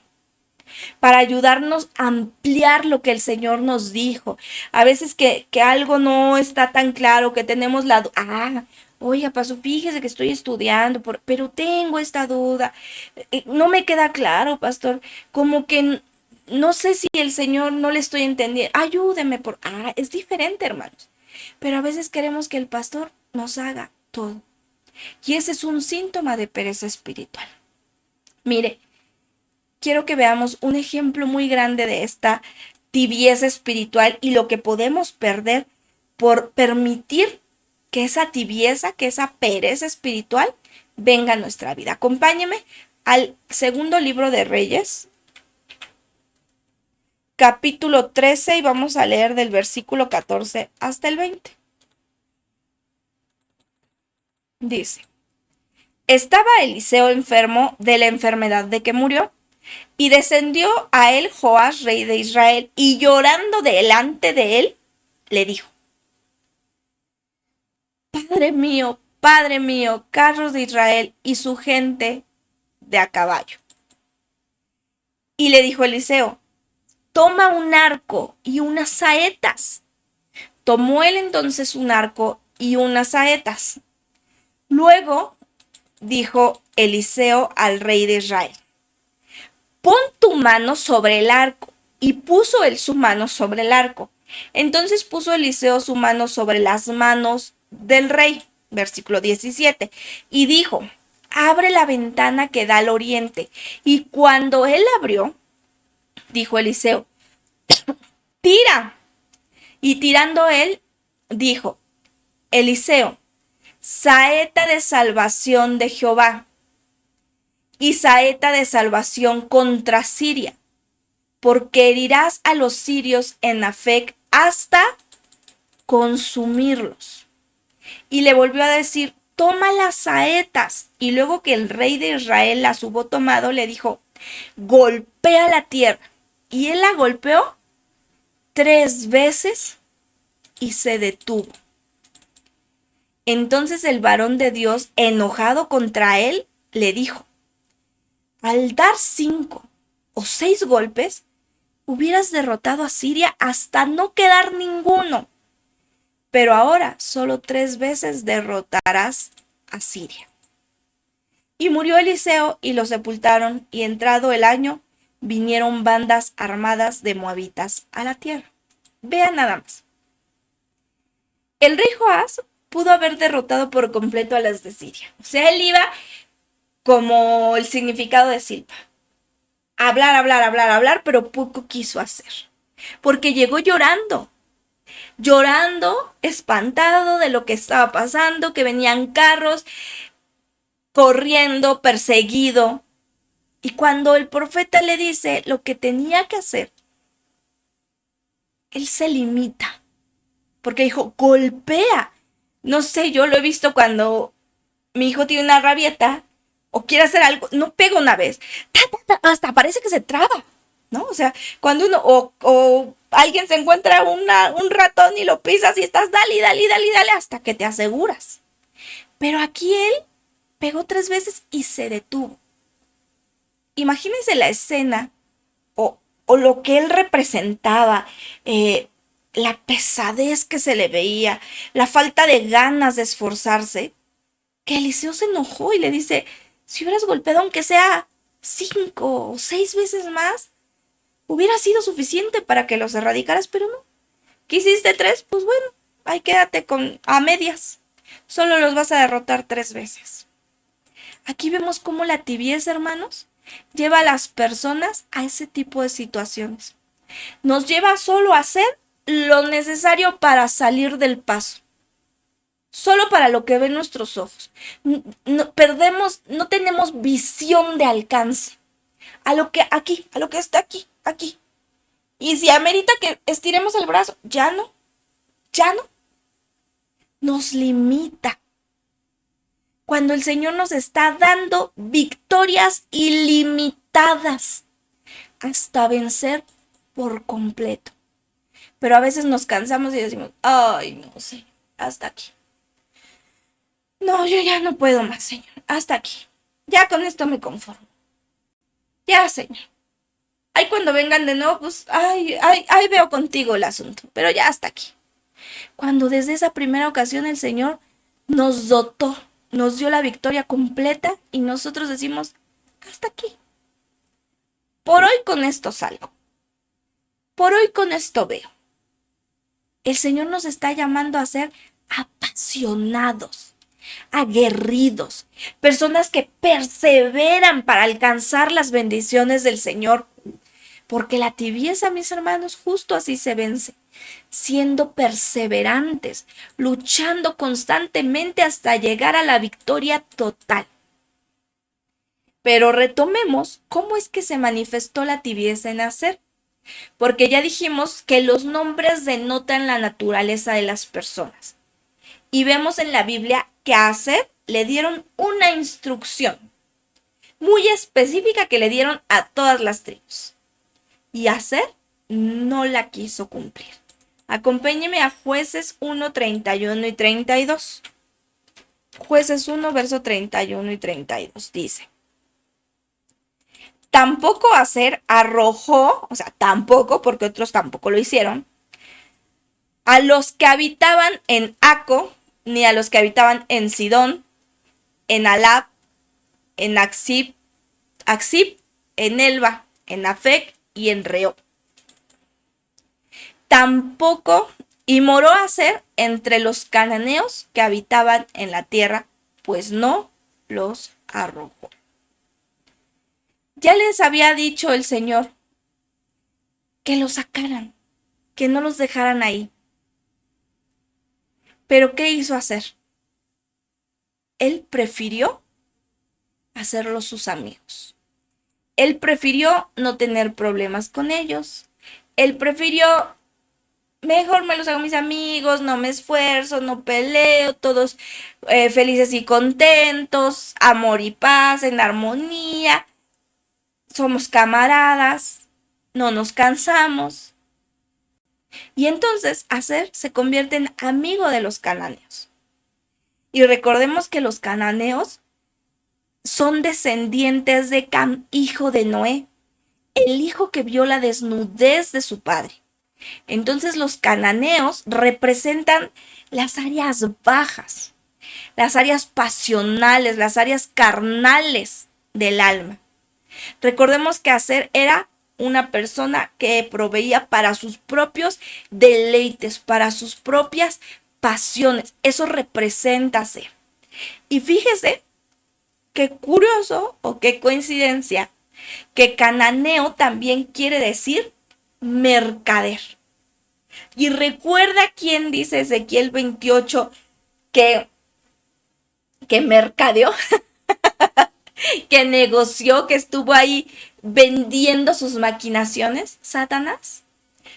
para ayudarnos a ampliar lo que el Señor nos dijo. A veces que algo no está tan claro, que tenemos la duda. Oiga, pastor, fíjese que estoy estudiando, pero tengo esta duda. No me queda claro, pastor. Como que no sé si el Señor no le estoy entendiendo. Ayúdeme es diferente, hermanos. Pero a veces queremos que el pastor nos haga todo. Y ese es un síntoma de pereza espiritual. Mire, quiero que veamos un ejemplo muy grande de esta tibieza espiritual y lo que podemos perder por permitir que esa tibieza, que esa pereza espiritual venga a nuestra vida. Acompáñeme al segundo libro de Reyes. capítulo 13 y vamos a leer del versículo 14 hasta el 20. Dice, estaba Eliseo enfermo de la enfermedad de que murió, y descendió a él Joás, rey de Israel, y llorando delante de él, le dijo, Padre mío, carros de Israel y su gente de a caballo. Y le dijo Eliseo, toma un arco y unas saetas. Tomó él entonces un arco y unas saetas. Luego dijo Eliseo al rey de Israel, pon tu mano sobre el arco. Y puso él su mano sobre el arco. Entonces puso Eliseo su mano sobre las manos del rey. Versículo 17. Y dijo, abre la ventana que da al oriente. Y cuando él abrió, dijo Eliseo, tira. Y tirando él, dijo, Eliseo, saeta de salvación de Jehová y saeta de salvación contra Siria, porque herirás a los sirios en Afec hasta consumirlos. Y le volvió a decir, toma las saetas. Y luego que el rey de Israel las hubo tomado, le dijo, golpea la tierra. Y él la golpeó 3 veces y se detuvo. Entonces el varón de Dios, enojado contra él, le dijo, al dar 5 o 6 golpes, hubieras derrotado a Siria hasta no quedar ninguno. Pero ahora solo 3 veces derrotarás a Siria. Y murió Eliseo y lo sepultaron, y entrado el año, vinieron bandas armadas de moabitas a la tierra. Vean nada más. El rey Joás pudo haber derrotado por completo a las de Siria. O sea, él iba como el significado de Silpa. Hablar, pero poco quiso hacer. Porque llegó llorando, espantado de lo que estaba pasando, que venían carros, corriendo, perseguido. Y cuando el profeta le dice lo que tenía que hacer, él se limita. Porque dijo, golpea. No sé, yo lo he visto cuando mi hijo tiene una rabieta o quiere hacer algo, no pega una vez, hasta parece que se traba, ¿no? O sea, cuando uno o alguien se encuentra un ratón y lo pisas y estás dale hasta que te aseguras. Pero aquí él pegó 3 veces y se detuvo. Imagínense la escena o lo que él representaba, la pesadez que se le veía, la falta de ganas de esforzarse, que Eliseo se enojó y le dice, si hubieras golpeado aunque sea 5 o 6 veces más, hubiera sido suficiente para que los erradicaras, pero no. ¿Quisiste 3? Pues bueno, ahí quédate a medias. Solo los vas a derrotar 3 veces. Aquí vemos cómo la tibieza, hermanos, lleva a las personas a ese tipo de situaciones. Nos lleva solo a hacer lo necesario para salir del paso. Solo para lo que ven nuestros ojos. No tenemos visión de alcance. A lo que está aquí. Y si amerita que estiremos el brazo, ya no. Nos limita. Cuando el Señor nos está dando victorias ilimitadas hasta vencer por completo. Pero a veces nos cansamos y decimos, ay, no sé, hasta aquí. No, yo ya no puedo más, Señor, hasta aquí. Ya con esto me conformo. Ya, Señor. Ahí cuando vengan de nuevo, pues, ahí veo contigo el asunto, pero ya hasta aquí. Cuando desde esa primera ocasión el Señor nos dotó, nos dio la victoria completa y nosotros decimos, hasta aquí. Por hoy con esto salgo. Por hoy con esto veo. El Señor nos está llamando a ser apasionados, aguerridos, personas que perseveran para alcanzar las bendiciones del Señor. Porque la tibieza, mis hermanos, justo así se vence, siendo perseverantes, luchando constantemente hasta llegar a la victoria total. Pero retomemos cómo es que se manifestó la tibieza en Aser. porque ya dijimos que los nombres denotan la naturaleza de las personas. Y vemos en la Biblia que a Aser le dieron una instrucción muy específica que le dieron a todas las tribus. Y Aser no la quiso cumplir. Acompáñeme a Jueces 1, 31 y 32. Jueces 1, verso 31 y 32 dice: tampoco Aser arrojó, o sea, tampoco, porque otros tampoco lo hicieron, a los que habitaban en Aco, ni a los que habitaban en Sidón, en Alab, en Axib, en Elba, en Afec y en Reo. Tampoco, y moró Aser entre los cananeos que habitaban en la tierra, pues no los arrojó. Ya les había dicho el Señor que los sacaran, que no los dejaran ahí. Pero ¿qué hizo Aser? Él prefirió hacerlos sus amigos. Él prefirió no tener problemas con ellos. Él prefirió, mejor me los hago mis amigos, no me esfuerzo, no peleo, todos felices y contentos, amor y paz, en armonía, somos camaradas, no nos cansamos. Y entonces Aser se convierte en amigo de los cananeos. Y recordemos que los cananeos son descendientes de Cam, hijo de Noé, el hijo que vio la desnudez de su padre. Entonces los cananeos representan las áreas bajas, las áreas pasionales, las áreas carnales del alma. Recordemos que Aser era una persona que proveía para sus propios deleites, para sus propias pasiones. Eso representa Aser. Y fíjese qué curioso o qué coincidencia que cananeo también quiere decir mercader. Y recuerda quién dice Ezequiel 28 que mercadeó, que negoció, que estuvo ahí vendiendo sus maquinaciones. Satanás.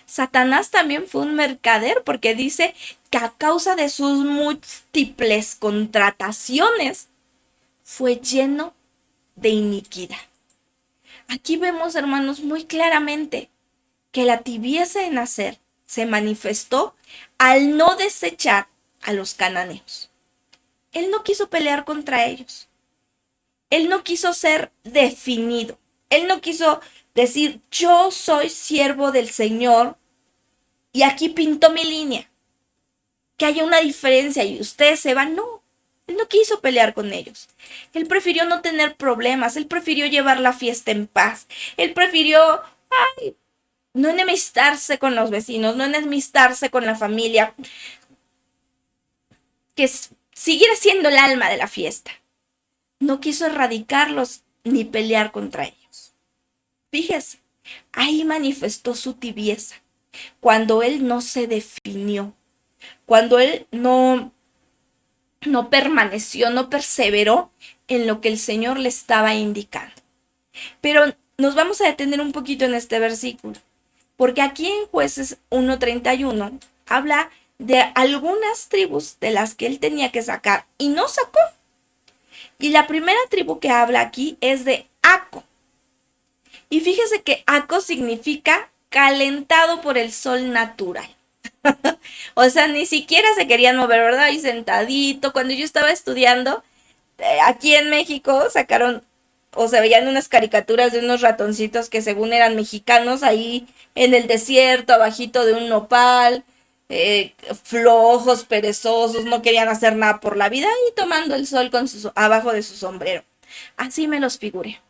Satanás también fue un mercader porque dice que a causa de sus múltiples contrataciones fue lleno de iniquidad. Aquí vemos, hermanos, muy claramente que la tibieza en Aser se manifestó al no desechar a los cananeos. Él no quiso pelear contra ellos. Él no quiso ser definido. Él no quiso decir, yo soy siervo del Señor y aquí pinto mi línea. Que haya una diferencia y ustedes se van. No, él no quiso pelear con ellos. Él prefirió no tener problemas. Él prefirió llevar la fiesta en paz. Él prefirió no enemistarse con los vecinos, no enemistarse con la familia, que siguiera siendo el alma de la fiesta. No quiso erradicarlos ni pelear contra ellos. Fíjese, ahí manifestó su tibieza, cuando él no se definió, cuando él no permaneció, no perseveró en lo que el Señor le estaba indicando. Pero nos vamos a detener un poquito en este versículo, porque aquí en Jueces 1:31 habla de algunas tribus de las que él tenía que sacar y no sacó. Y la primera tribu que habla aquí es de Aco. Y fíjese que Aco significa calentado por el sol natural. O sea, ni siquiera se querían mover, ¿verdad? Ahí sentadito. Cuando yo estaba estudiando, aquí en México sacaron, o se veían unas caricaturas de unos ratoncitos que según eran mexicanos ahí en el desierto, abajito de un nopal, flojos, perezosos, no querían hacer nada por la vida y tomando el sol con abajo de su sombrero. Así me los figuré.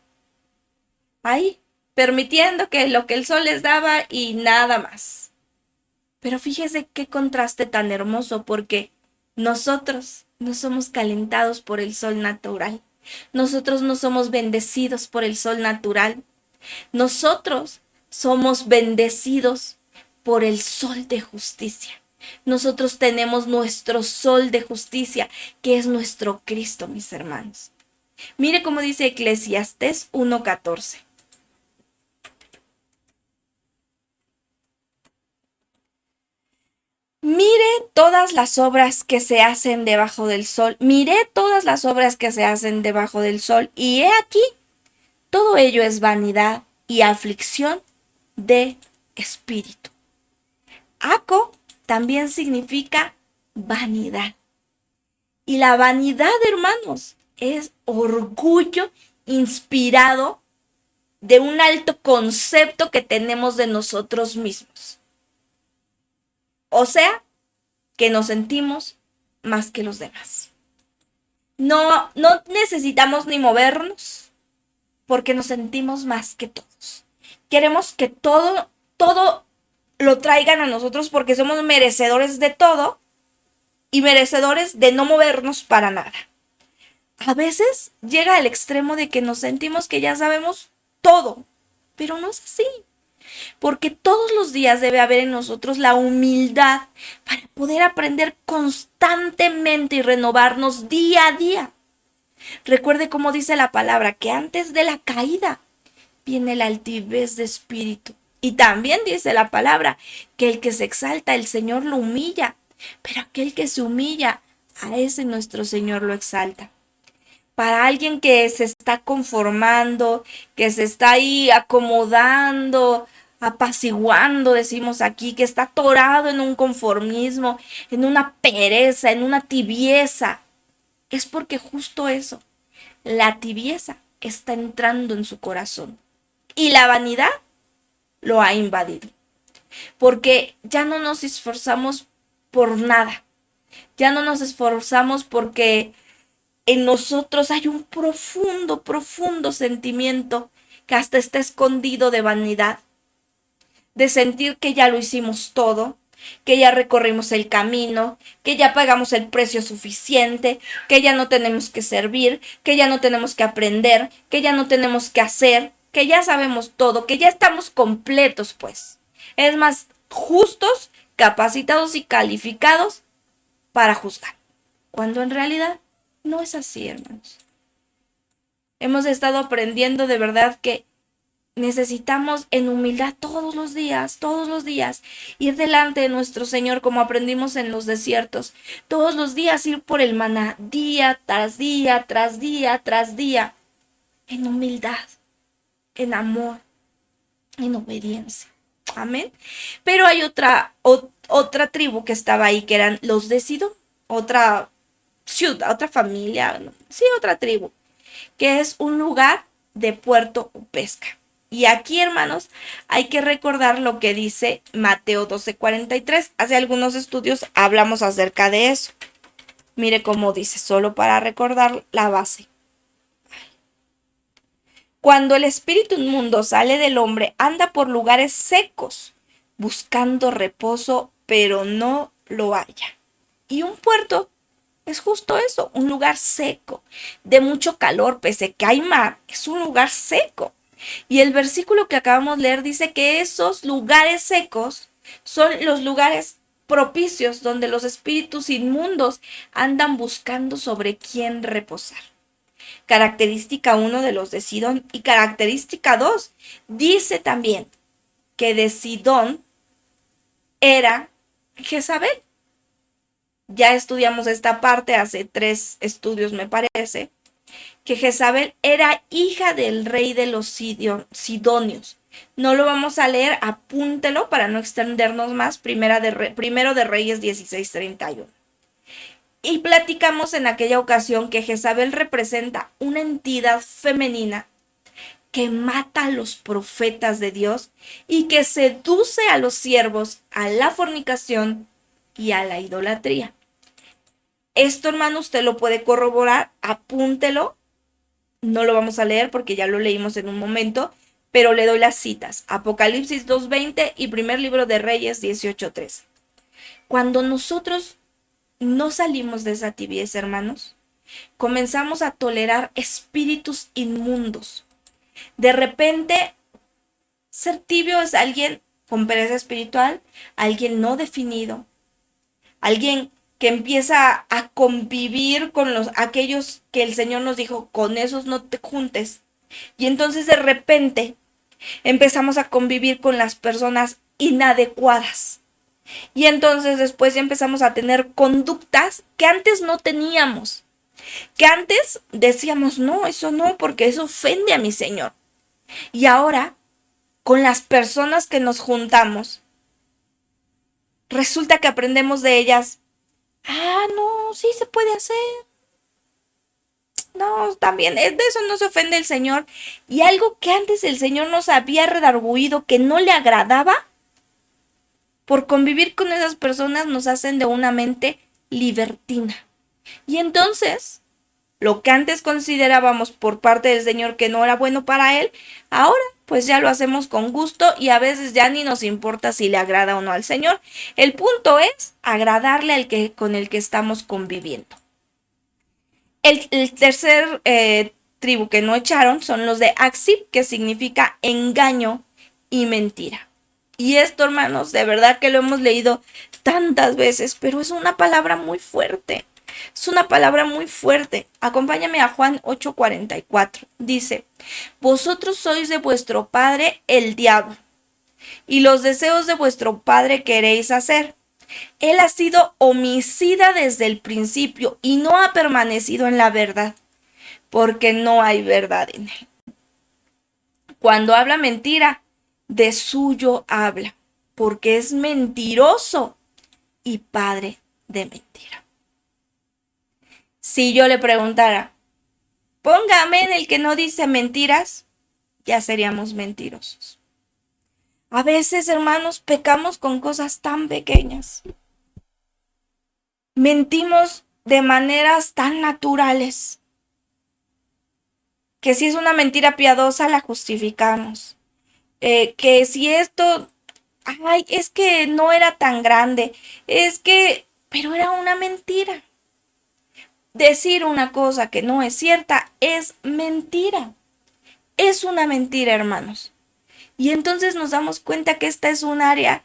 Ahí, permitiendo que lo que el sol les daba y nada más. Pero fíjese qué contraste tan hermoso, porque nosotros no somos calentados por el sol natural. Nosotros no somos bendecidos por el sol natural. Nosotros somos bendecidos por el sol de justicia. Nosotros tenemos nuestro sol de justicia, que es nuestro Cristo, mis hermanos. Mire cómo dice Eclesiastés 1:14. Mire todas las obras que se hacen debajo del sol, miré todas las obras que se hacen debajo del sol, y he aquí, todo ello es vanidad y aflicción de espíritu. Aco también significa vanidad. Y la vanidad, hermanos, es orgullo inspirado de un alto concepto que tenemos de nosotros mismos. O sea, que nos sentimos más que los demás. No necesitamos ni movernos porque nos sentimos más que todos. Queremos que todo lo traigan a nosotros porque somos merecedores de todo y merecedores de no movernos para nada. A veces llega al extremo de que nos sentimos que ya sabemos todo, pero no es así. Porque todos los días debe haber en nosotros la humildad para poder aprender constantemente y renovarnos día a día. Recuerde cómo dice la palabra, que antes de la caída viene la altivez de espíritu. Y también dice la palabra que el que se exalta, el Señor lo humilla, pero aquel que se humilla, a ese nuestro Señor lo exalta. Para alguien que se está conformando, que se está ahí acomodando, apaciguando, decimos aquí, que está atorado en un conformismo, en una pereza, en una tibieza, es porque justo eso, la tibieza está entrando en su corazón y la vanidad lo ha invadido, porque ya no nos esforzamos por nada, ya no nos esforzamos porque en nosotros hay un profundo, profundo sentimiento que hasta está escondido de vanidad, de sentir que ya lo hicimos todo, que ya recorrimos el camino, que ya pagamos el precio suficiente, que ya no tenemos que servir, que ya no tenemos que aprender, que ya no tenemos que hacer, que ya sabemos todo, que ya estamos completos, pues. Es más, justos, capacitados y calificados para juzgar, cuando en realidad no es así, hermanos. Hemos estado aprendiendo de verdad que necesitamos en humildad todos los días, ir delante de nuestro Señor como aprendimos en los desiertos. Todos los días ir por el maná, día tras día, tras día, tras día, en humildad, en amor, en obediencia. Amén. Pero hay otra tribu que estaba ahí, que eran los de Sidón, otra ciudad, otra familia, sí, otra tribu, que es un lugar de puerto o pesca. Y aquí, hermanos, hay que recordar lo que dice Mateo 12:43. Hace algunos estudios hablamos acerca de eso. Mire cómo dice, solo para recordar la base. Cuando el espíritu inmundo sale del hombre, anda por lugares secos, buscando reposo, pero no lo halla. Y un puerto es justo eso, un lugar seco, de mucho calor, pese que hay mar, es un lugar seco. Y el versículo que acabamos de leer dice que esos lugares secos son los lugares propicios donde los espíritus inmundos andan buscando sobre quién reposar. Característica 1 de los de Sidón y característica 2 dice también que de Sidón era Jezabel. Ya estudiamos esta parte hace 3 estudios, me parece, que Jezabel era hija del rey de los sidonios. No lo vamos a leer, apúntelo para no extendernos más. Primero de Reyes 16:31. Y platicamos en aquella ocasión que Jezabel representa una entidad femenina que mata a los profetas de Dios y que seduce a los siervos a la fornicación y a la idolatría. Esto, hermano, usted lo puede corroborar, apúntelo. No lo vamos a leer porque ya lo leímos en un momento, pero le doy las citas. Apocalipsis 2:20 y primer libro de Reyes 18:13. Cuando nosotros no salimos de esa tibieza, hermanos, comenzamos a tolerar espíritus inmundos. De repente, ser tibio es alguien con pereza espiritual, alguien no definido, alguien que empieza a convivir con aquellos que el Señor nos dijo, con esos no te juntes. Y entonces de repente empezamos a convivir con las personas inadecuadas. Y entonces después ya empezamos a tener conductas que antes no teníamos, que antes decíamos, no, eso no, porque eso ofende a mi Señor. Y ahora, con las personas que nos juntamos, resulta que aprendemos de ellas, no, sí se puede hacer. No, también, de eso no se ofende el Señor. Y algo que antes el Señor nos había redarguido, que no le agradaba, por convivir con esas personas nos hacen de una mente libertina. Y entonces, lo que antes considerábamos por parte del Señor que no era bueno para Él, ahora pues ya lo hacemos con gusto y a veces ya ni nos importa si le agrada o no al Señor. El punto es agradarle al que con el que estamos conviviendo. El tercer tribu que no echaron son los de Axib, que significa engaño y mentira. Y esto, hermanos, de verdad que lo hemos leído tantas veces, pero es una palabra muy fuerte. Es una palabra muy fuerte. Acompáñame a Juan 8:44. Dice, vosotros sois de vuestro padre el diablo, y los deseos de vuestro padre queréis hacer. Él ha sido homicida desde el principio y no ha permanecido en la verdad, porque no hay verdad en él. Cuando habla mentira, de suyo habla, porque es mentiroso y padre de mentira. Si yo le preguntara, póngame en el que no dice mentiras, ya seríamos mentirosos. A veces, hermanos, pecamos con cosas tan pequeñas. Mentimos de maneras tan naturales que si es una mentira piadosa la justificamos. Que si esto, es que no era tan grande, pero era una mentira. Decir una cosa que no es cierta es mentira. Es una mentira, hermanos. Y entonces nos damos cuenta que esta es un área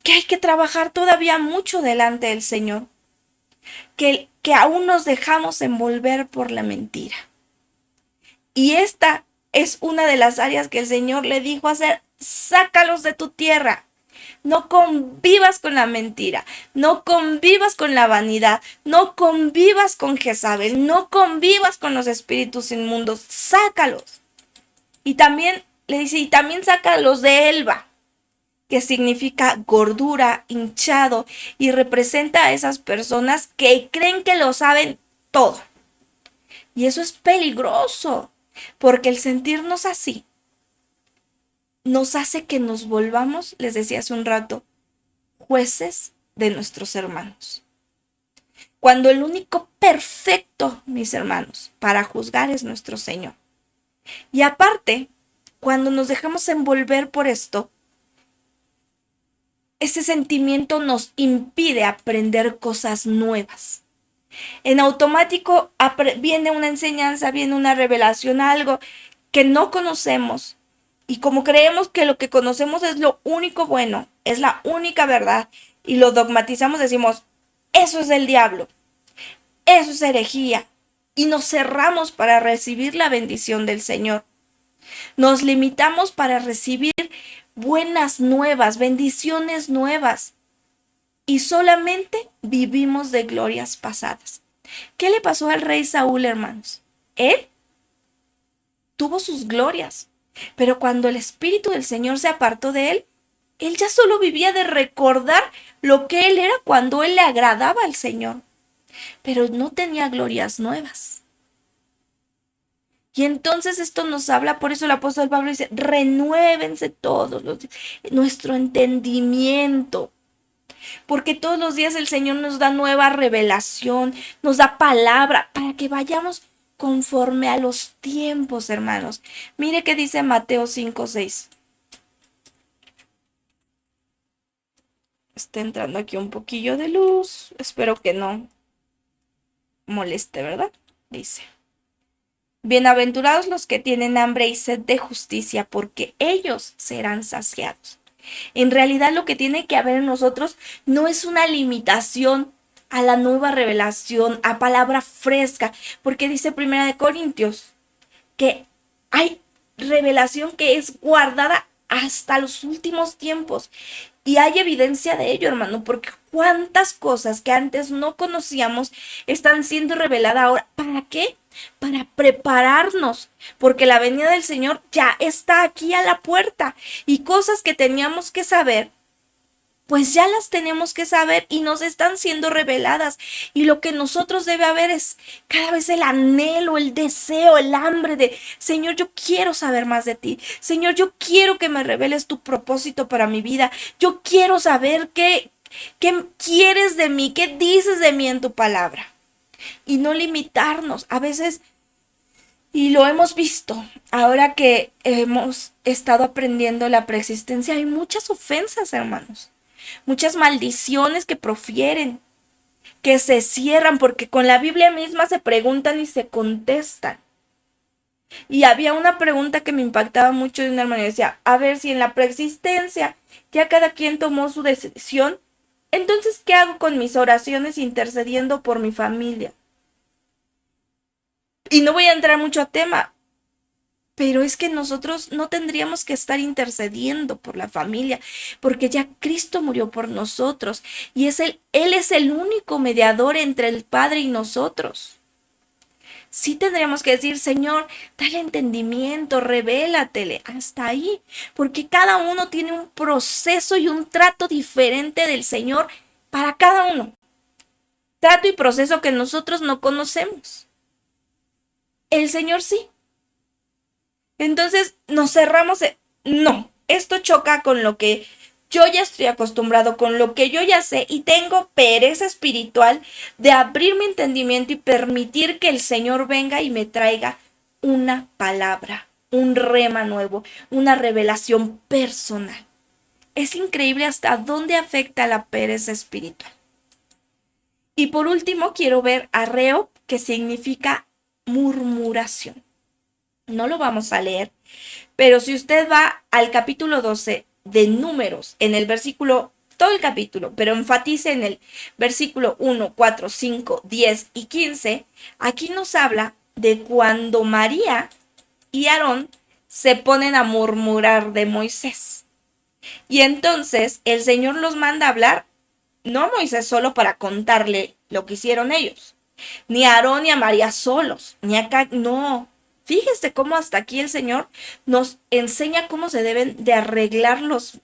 que hay que trabajar todavía mucho delante del Señor. Que aún nos dejamos envolver por la mentira. Y esta es una de las áreas que el Señor le dijo hacer, sácalos de tu tierra. No convivas con la mentira, no convivas con la vanidad, no convivas con Jezabel, no convivas con los espíritus inmundos, sácalos. Y también le dice, y también sácalos de Elba, que significa gordura, hinchado, y representa a esas personas que creen que lo saben todo. Y eso es peligroso, porque el sentirnos así nos hace que nos volvamos, les decía hace un rato, jueces de nuestros hermanos. Cuando el único perfecto, mis hermanos, para juzgar es nuestro Señor. Y aparte, cuando nos dejamos envolver por esto, ese sentimiento nos impide aprender cosas nuevas. En automático viene una enseñanza, viene una revelación, algo que no conocemos. Y como creemos que lo que conocemos es lo único bueno, es la única verdad, y lo dogmatizamos, decimos, eso es del diablo, eso es herejía. Y nos cerramos para recibir la bendición del Señor. Nos limitamos para recibir buenas nuevas, bendiciones nuevas. Y solamente vivimos de glorias pasadas. ¿Qué le pasó al rey Saúl, hermanos? Él tuvo sus glorias, pero cuando el Espíritu del Señor se apartó de él, él ya solo vivía de recordar lo que él era cuando él le agradaba al Señor, pero no tenía glorias nuevas. Y entonces esto nos habla, por eso el apóstol Pablo dice, renuévense todos nuestro entendimiento. Porque todos los días el Señor nos da nueva revelación, nos da palabra para que vayamos conforme a los tiempos, hermanos. Mire qué dice Mateo 5:6. Está entrando aquí un poquillo de luz. Espero que no moleste, ¿verdad? Dice. Bienaventurados los que tienen hambre y sed de justicia, porque ellos serán saciados. En realidad lo que tiene que haber en nosotros no es una limitación a la nueva revelación, a palabra fresca, porque dice 1 Corintios que hay revelación que es guardada hasta los últimos tiempos. Y hay evidencia de ello, hermano, porque cuántas cosas que antes no conocíamos están siendo reveladas ahora. ¿Para qué? Para prepararnos, porque la venida del Señor ya está aquí a la puerta y cosas que teníamos que saber, pues ya las tenemos que saber y nos están siendo reveladas. Y lo que nosotros debe haber es cada vez el anhelo, el deseo, el hambre de, Señor, yo quiero saber más de ti. Señor, yo quiero que me reveles tu propósito para mi vida. Yo quiero saber qué quieres de mí, qué dices de mí en tu palabra. Y no limitarnos. A veces, y lo hemos visto, ahora que hemos estado aprendiendo la preexistencia, hay muchas ofensas, hermanos. Muchas maldiciones que profieren, que se cierran, porque con la Biblia misma se preguntan y se contestan. Y había una pregunta que me impactaba mucho de una hermana y decía, a ver, si en la preexistencia ya cada quien tomó su decisión, entonces, ¿qué hago con mis oraciones intercediendo por mi familia? Y no voy a entrar mucho a tema, pero es que nosotros no tendríamos que estar intercediendo por la familia, porque ya Cristo murió por nosotros y Él es el único mediador entre el Padre y nosotros. Sí tendríamos que decir, Señor, dale entendimiento, revélatele, hasta ahí, porque cada uno tiene un proceso y un trato diferente del Señor para cada uno. Trato y proceso que nosotros no conocemos. El Señor sí. Entonces nos cerramos no, esto choca con lo que yo ya estoy acostumbrado, con lo que yo ya sé y tengo pereza espiritual de abrir mi entendimiento y permitir que el Señor venga y me traiga una palabra, un rema nuevo, una revelación personal. Es increíble hasta dónde afecta la pereza espiritual. Y por último quiero ver arreo, que significa murmuración. No lo vamos a leer, pero si usted va al capítulo 12 de Números, en el versículo, todo el capítulo, pero enfatice en el versículo 1, 4, 5, 10 y 15, aquí nos habla de cuando María y Aarón se ponen a murmurar de Moisés. Y entonces el Señor los manda a hablar, no a Moisés solo para contarle lo que hicieron ellos, ni a Aarón ni a María solos, ni acá, no. Fíjese cómo hasta aquí el Señor nos enseña cómo se deben de arreglar los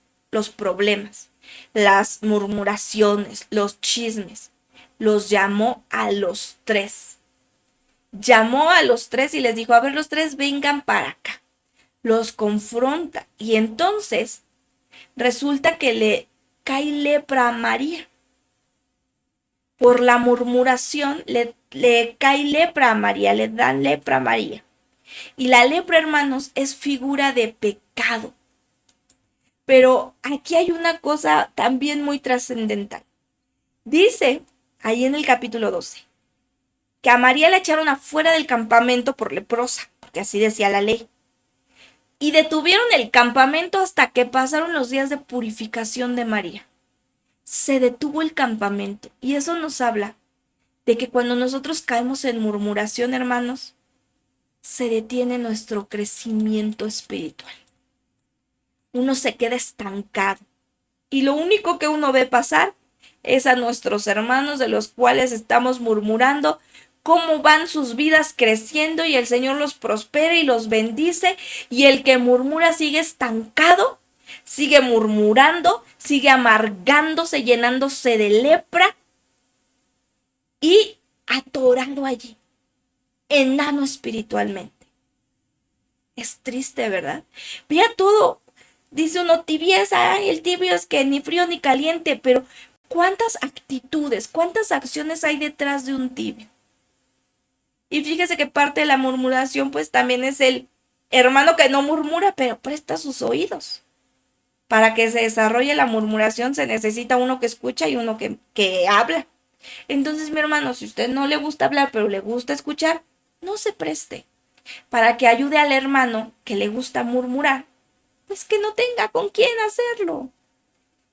problemas, las murmuraciones, los chismes. Los llamó a los tres. Llamó a los tres y les dijo, a ver, los tres vengan para acá. Los confronta y entonces resulta que le cae lepra a María. Por la murmuración le cae lepra a María, le dan lepra a María. Y la lepra, hermanos, es figura de pecado. Pero aquí hay una cosa también muy trascendental. Dice, ahí en el capítulo 12, que a María la echaron afuera del campamento por leprosa, porque así decía la ley. Y detuvieron el campamento hasta que pasaron los días de purificación de María. Se detuvo el campamento. Y eso nos habla de que cuando nosotros caemos en murmuración, hermanos, se detiene nuestro crecimiento espiritual. Uno se queda estancado y lo único que uno ve pasar es a nuestros hermanos de los cuales estamos murmurando cómo van sus vidas creciendo y el Señor los prospera y los bendice, y el que murmura sigue estancado, sigue murmurando, sigue amargándose, llenándose de lepra y atorado allí, enano espiritualmente. Es triste, ¿verdad? Vea todo. Dice uno, tibieza, ay, el tibio es que ni frío ni caliente, pero ¿cuántas actitudes, cuántas acciones hay detrás de un tibio? Y fíjese que parte de la murmuración pues también es el hermano que no murmura, pero presta sus oídos. Para que se desarrolle la murmuración se necesita uno que escucha y uno que habla. Entonces, mi hermano, si a usted no le gusta hablar, pero le gusta escuchar, no se preste. Para que ayude al hermano que le gusta murmurar, pues que no tenga con quién hacerlo.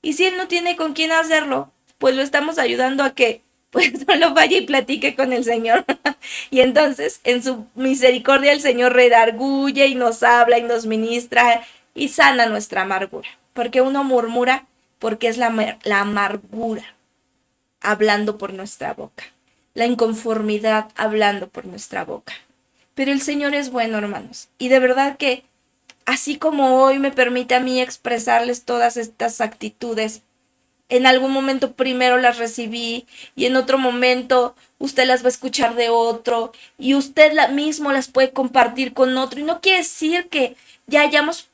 Y si él no tiene con quién hacerlo, pues lo estamos ayudando a que pues solo vaya y platique con el Señor. Y entonces en su misericordia el Señor redarguye y nos habla y nos ministra y sana nuestra amargura. Porque uno murmura porque es la amargura hablando por nuestra boca, la inconformidad hablando por nuestra boca. Pero el Señor es bueno, hermanos, y de verdad que así como hoy me permite a mí expresarles todas estas actitudes, en algún momento primero las recibí y en otro momento usted las va a escuchar de otro y usted mismo las puede compartir con otro. Y no quiere decir que ya hayamos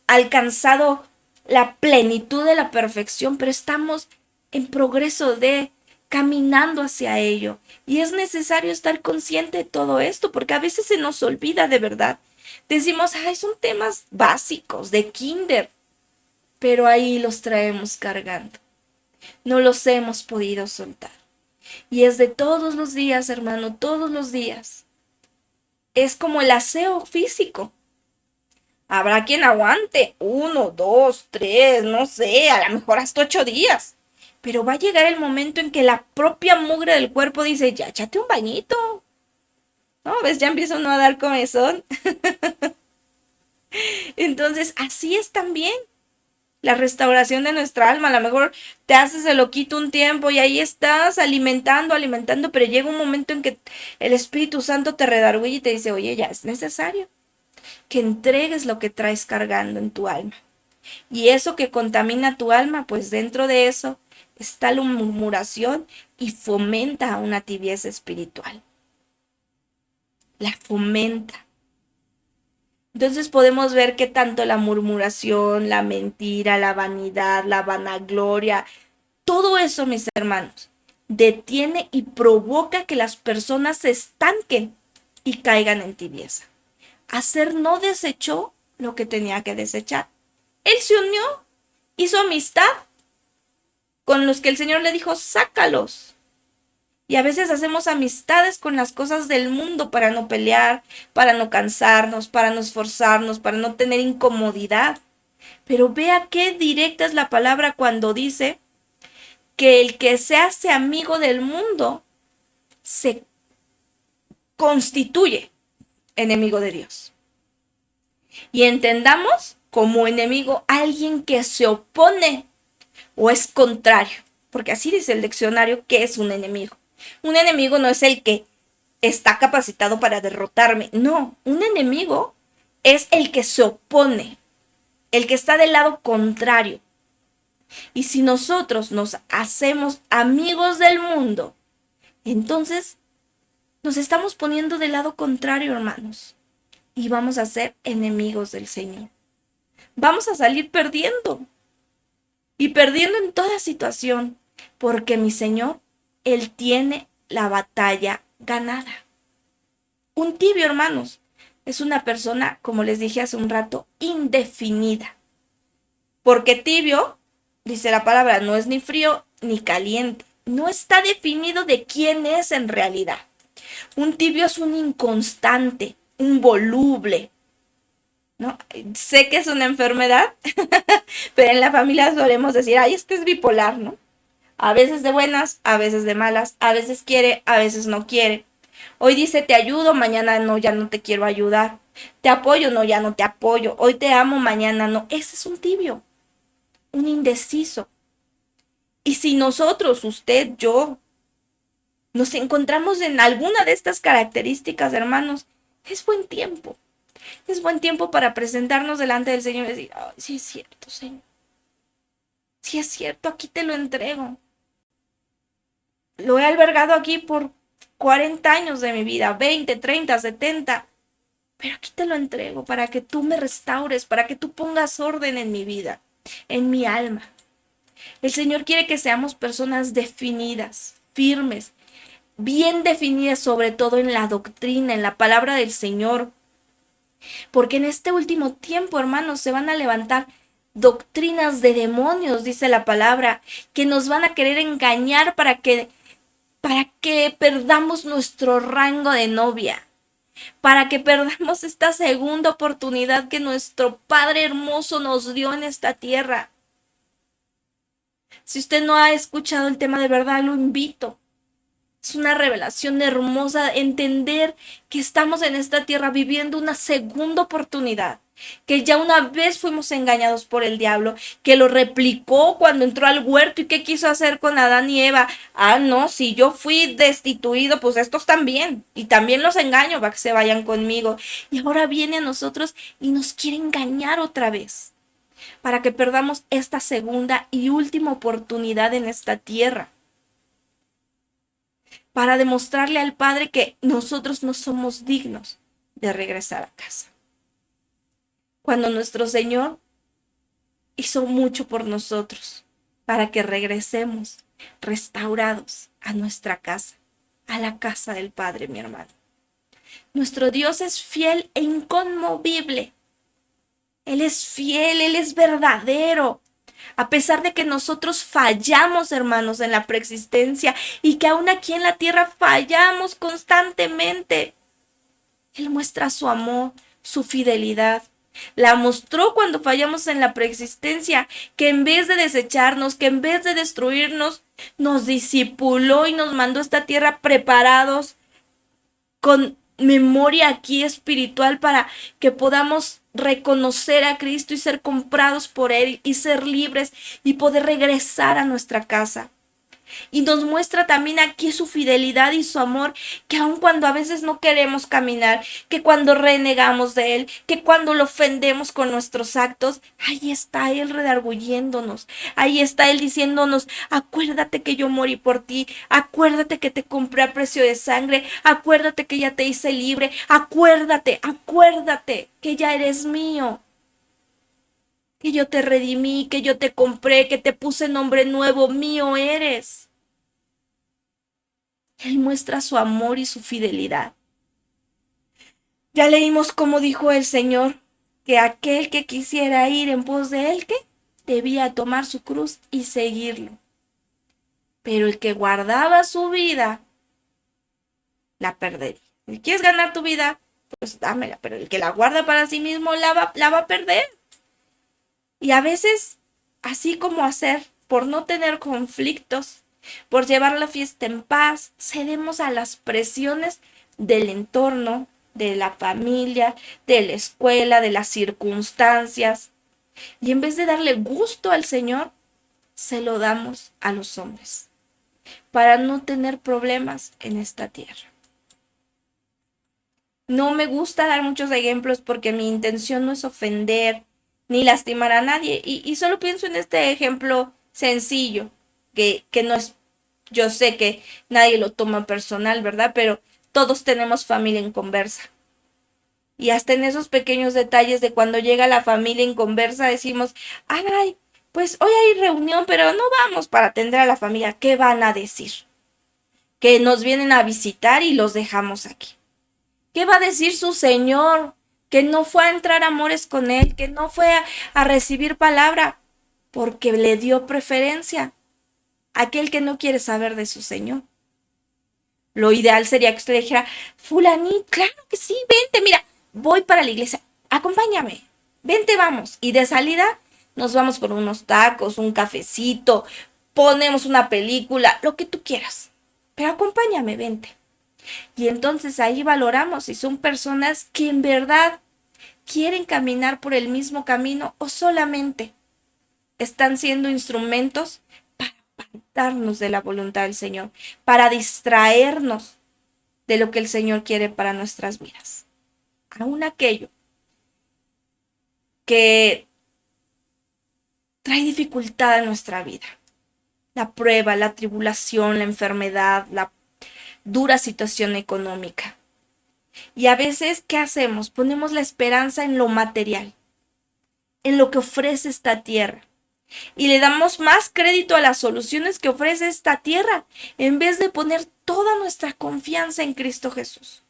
alcanzado la plenitud de la perfección, pero estamos en progreso de caminando hacia ello. Y es necesario estar consciente de todo esto, porque a veces se nos olvida de verdad. Decimos, ay, son temas básicos de kinder, pero ahí los traemos cargando. No los hemos podido soltar. Y es de todos los días, hermano, todos los días. Es como el aseo físico. Habrá quien aguante 1, 2, 3, no sé, a lo mejor hasta 8 días. Pero va a llegar el momento en que la propia mugre del cuerpo dice, ya, échate un bañito. ¿No? ¿Ves? Ya empieza uno a dar comezón. Entonces, así es también la restauración de nuestra alma. A lo mejor te haces el loquito un tiempo y ahí estás alimentando, pero llega un momento en que el Espíritu Santo te redarguye y te dice, oye, ya es necesario que entregues lo que traes cargando en tu alma. Y eso que contamina tu alma, pues dentro de eso está la murmuración y fomenta una tibieza espiritual. La fomenta. Entonces podemos ver que tanto la murmuración, la mentira, la vanidad, la vanagloria, todo eso, mis hermanos, detiene y provoca que las personas se estanquen y caigan en tibieza. Aser no desechó lo que tenía que desechar. Él se unió, hizo amistad con los que el Señor le dijo, sácalos. Y a veces hacemos amistades con las cosas del mundo para no pelear, para no cansarnos, para no esforzarnos, para no tener incomodidad. Pero vea qué directa es la palabra cuando dice que el que se hace amigo del mundo se constituye enemigo de Dios. Y entendamos como enemigo alguien que se opone o es contrario, porque así dice el diccionario que es un enemigo. Un enemigo no es el que está capacitado para derrotarme, no, un enemigo es el que se opone, el que está del lado contrario. Y si nosotros nos hacemos amigos del mundo, entonces nos estamos poniendo del lado contrario, hermanos, y vamos a ser enemigos del Señor. Vamos a salir perdiendo y perdiendo en toda situación, porque mi Señor, Él tiene la batalla ganada. Un tibio, hermanos, es una persona, como les dije hace un rato, indefinida. Porque tibio, dice la palabra, no es ni frío ni caliente. No está definido de quién es en realidad. Un tibio es un inconstante, un voluble, ¿no? Sé que es una enfermedad, pero en la familia solemos decir, ay, este es bipolar, ¿no? A veces de buenas, a veces de malas, a veces quiere, a veces no quiere. Hoy dice te ayudo, mañana no, ya no te quiero ayudar. Te apoyo, no, ya no te apoyo. Hoy te amo, mañana no. Ese es un tibio, un indeciso. Y si nosotros, usted, yo, nos encontramos en alguna de estas características, hermanos, es buen tiempo. Es buen tiempo para presentarnos delante del Señor y decir, ay, sí es cierto, Señor. Sí es cierto, aquí te lo entrego. Lo he albergado aquí por 40 años de mi vida, 20, 30, 70. Pero aquí te lo entrego para que tú me restaures, para que tú pongas orden en mi vida, en mi alma. El Señor quiere que seamos personas definidas, firmes, bien definidas, sobre todo en la doctrina, en la palabra del Señor. Porque en este último tiempo, hermanos, se van a levantar doctrinas de demonios, dice la palabra, que nos van a querer engañar para que perdamos nuestro rango de novia, para que perdamos esta segunda oportunidad que nuestro Padre hermoso nos dio en esta tierra. Si usted no ha escuchado el tema de verdad, lo invito. Es una revelación hermosa entender que estamos en esta tierra viviendo una segunda oportunidad. que ya una vez fuimos engañados por el diablo, que lo replicó cuando entró al huerto y qué quiso hacer con Adán y Eva. Ah, no, si yo fui destituido, pues estos también, y también los engaño para que se vayan conmigo. Y ahora viene a nosotros y nos quiere engañar otra vez, para que perdamos esta segunda y última oportunidad en esta tierra, para demostrarle al Padre que nosotros no somos dignos de regresar a casa. Cuando nuestro Señor hizo mucho por nosotros, para que regresemos restaurados a nuestra casa, a la casa del Padre, mi hermano. Nuestro Dios es fiel e inconmovible. Él es fiel, Él es verdadero. A pesar de que nosotros fallamos, hermanos, en la preexistencia y que aún aquí en la tierra fallamos constantemente, Él muestra su amor, su fidelidad. La mostró cuando fallamos en la preexistencia, que en vez de desecharnos, que en vez de destruirnos, nos discipuló y nos mandó a esta tierra preparados con memoria aquí espiritual para que podamos reconocer a Cristo y ser comprados por Él y ser libres y poder regresar a nuestra casa. Y nos muestra también aquí su fidelidad y su amor, que aun cuando a veces no queremos caminar, que cuando renegamos de Él, que cuando lo ofendemos con nuestros actos, ahí está Él redarguyéndonos, ahí está Él diciéndonos, acuérdate que yo morí por ti, acuérdate que te compré a precio de sangre, acuérdate que ya te hice libre, acuérdate que ya eres mío, que yo te redimí, que yo te compré, que te puse nombre nuevo, mío eres. Él muestra su amor y su fidelidad. Ya leímos cómo dijo el Señor, que aquel que quisiera ir en pos de Él, ¿qué? Debía tomar su cruz y seguirlo. Pero el que guardaba su vida, la perdería. Si quieres ganar tu vida, pues dámela, pero el que la guarda para sí mismo la va a perder. Y a veces, así como hacer, por no tener conflictos, por llevar la fiesta en paz, cedemos a las presiones del entorno, de la familia, de la escuela, de las circunstancias. Y en vez de darle gusto al Señor, se lo damos a los hombres, para no tener problemas en esta tierra. No me gusta dar muchos ejemplos porque mi intención no es ofender ni lastimar a nadie. Y solo pienso en este ejemplo sencillo, que no es, yo sé que nadie lo toma personal, ¿verdad? Pero todos tenemos familia en conversa. Y hasta en esos pequeños detalles de cuando llega la familia en conversa decimos, ay, pues hoy hay reunión, pero no vamos para atender a la familia. ¿Qué van a decir? Que nos vienen a visitar y los dejamos aquí. ¿Qué va a decir su Señor? Que no fue a entrar a amores con Él, que no fue a recibir palabra, porque le dio preferencia a aquel que no quiere saber de su Señor. Lo ideal sería que usted le dijera, fulanito, claro que sí, vente, mira, voy para la iglesia, acompáñame, vente, vamos. Y de salida nos vamos por unos tacos, un cafecito, ponemos una película, lo que tú quieras. Pero acompáñame, vente. Y entonces ahí valoramos si son personas que en verdad quieren caminar por el mismo camino o solamente están siendo instrumentos para apartarnos de la voluntad del Señor, para distraernos de lo que el Señor quiere para nuestras vidas. Aún aquello que trae dificultad en nuestra vida, la prueba, la tribulación, la enfermedad, la dura situación económica. Y a veces, ¿qué hacemos? Ponemos la esperanza en lo material, en lo que ofrece esta tierra. Y le damos más crédito a las soluciones que ofrece esta tierra, en vez de poner toda nuestra confianza en Cristo Jesús.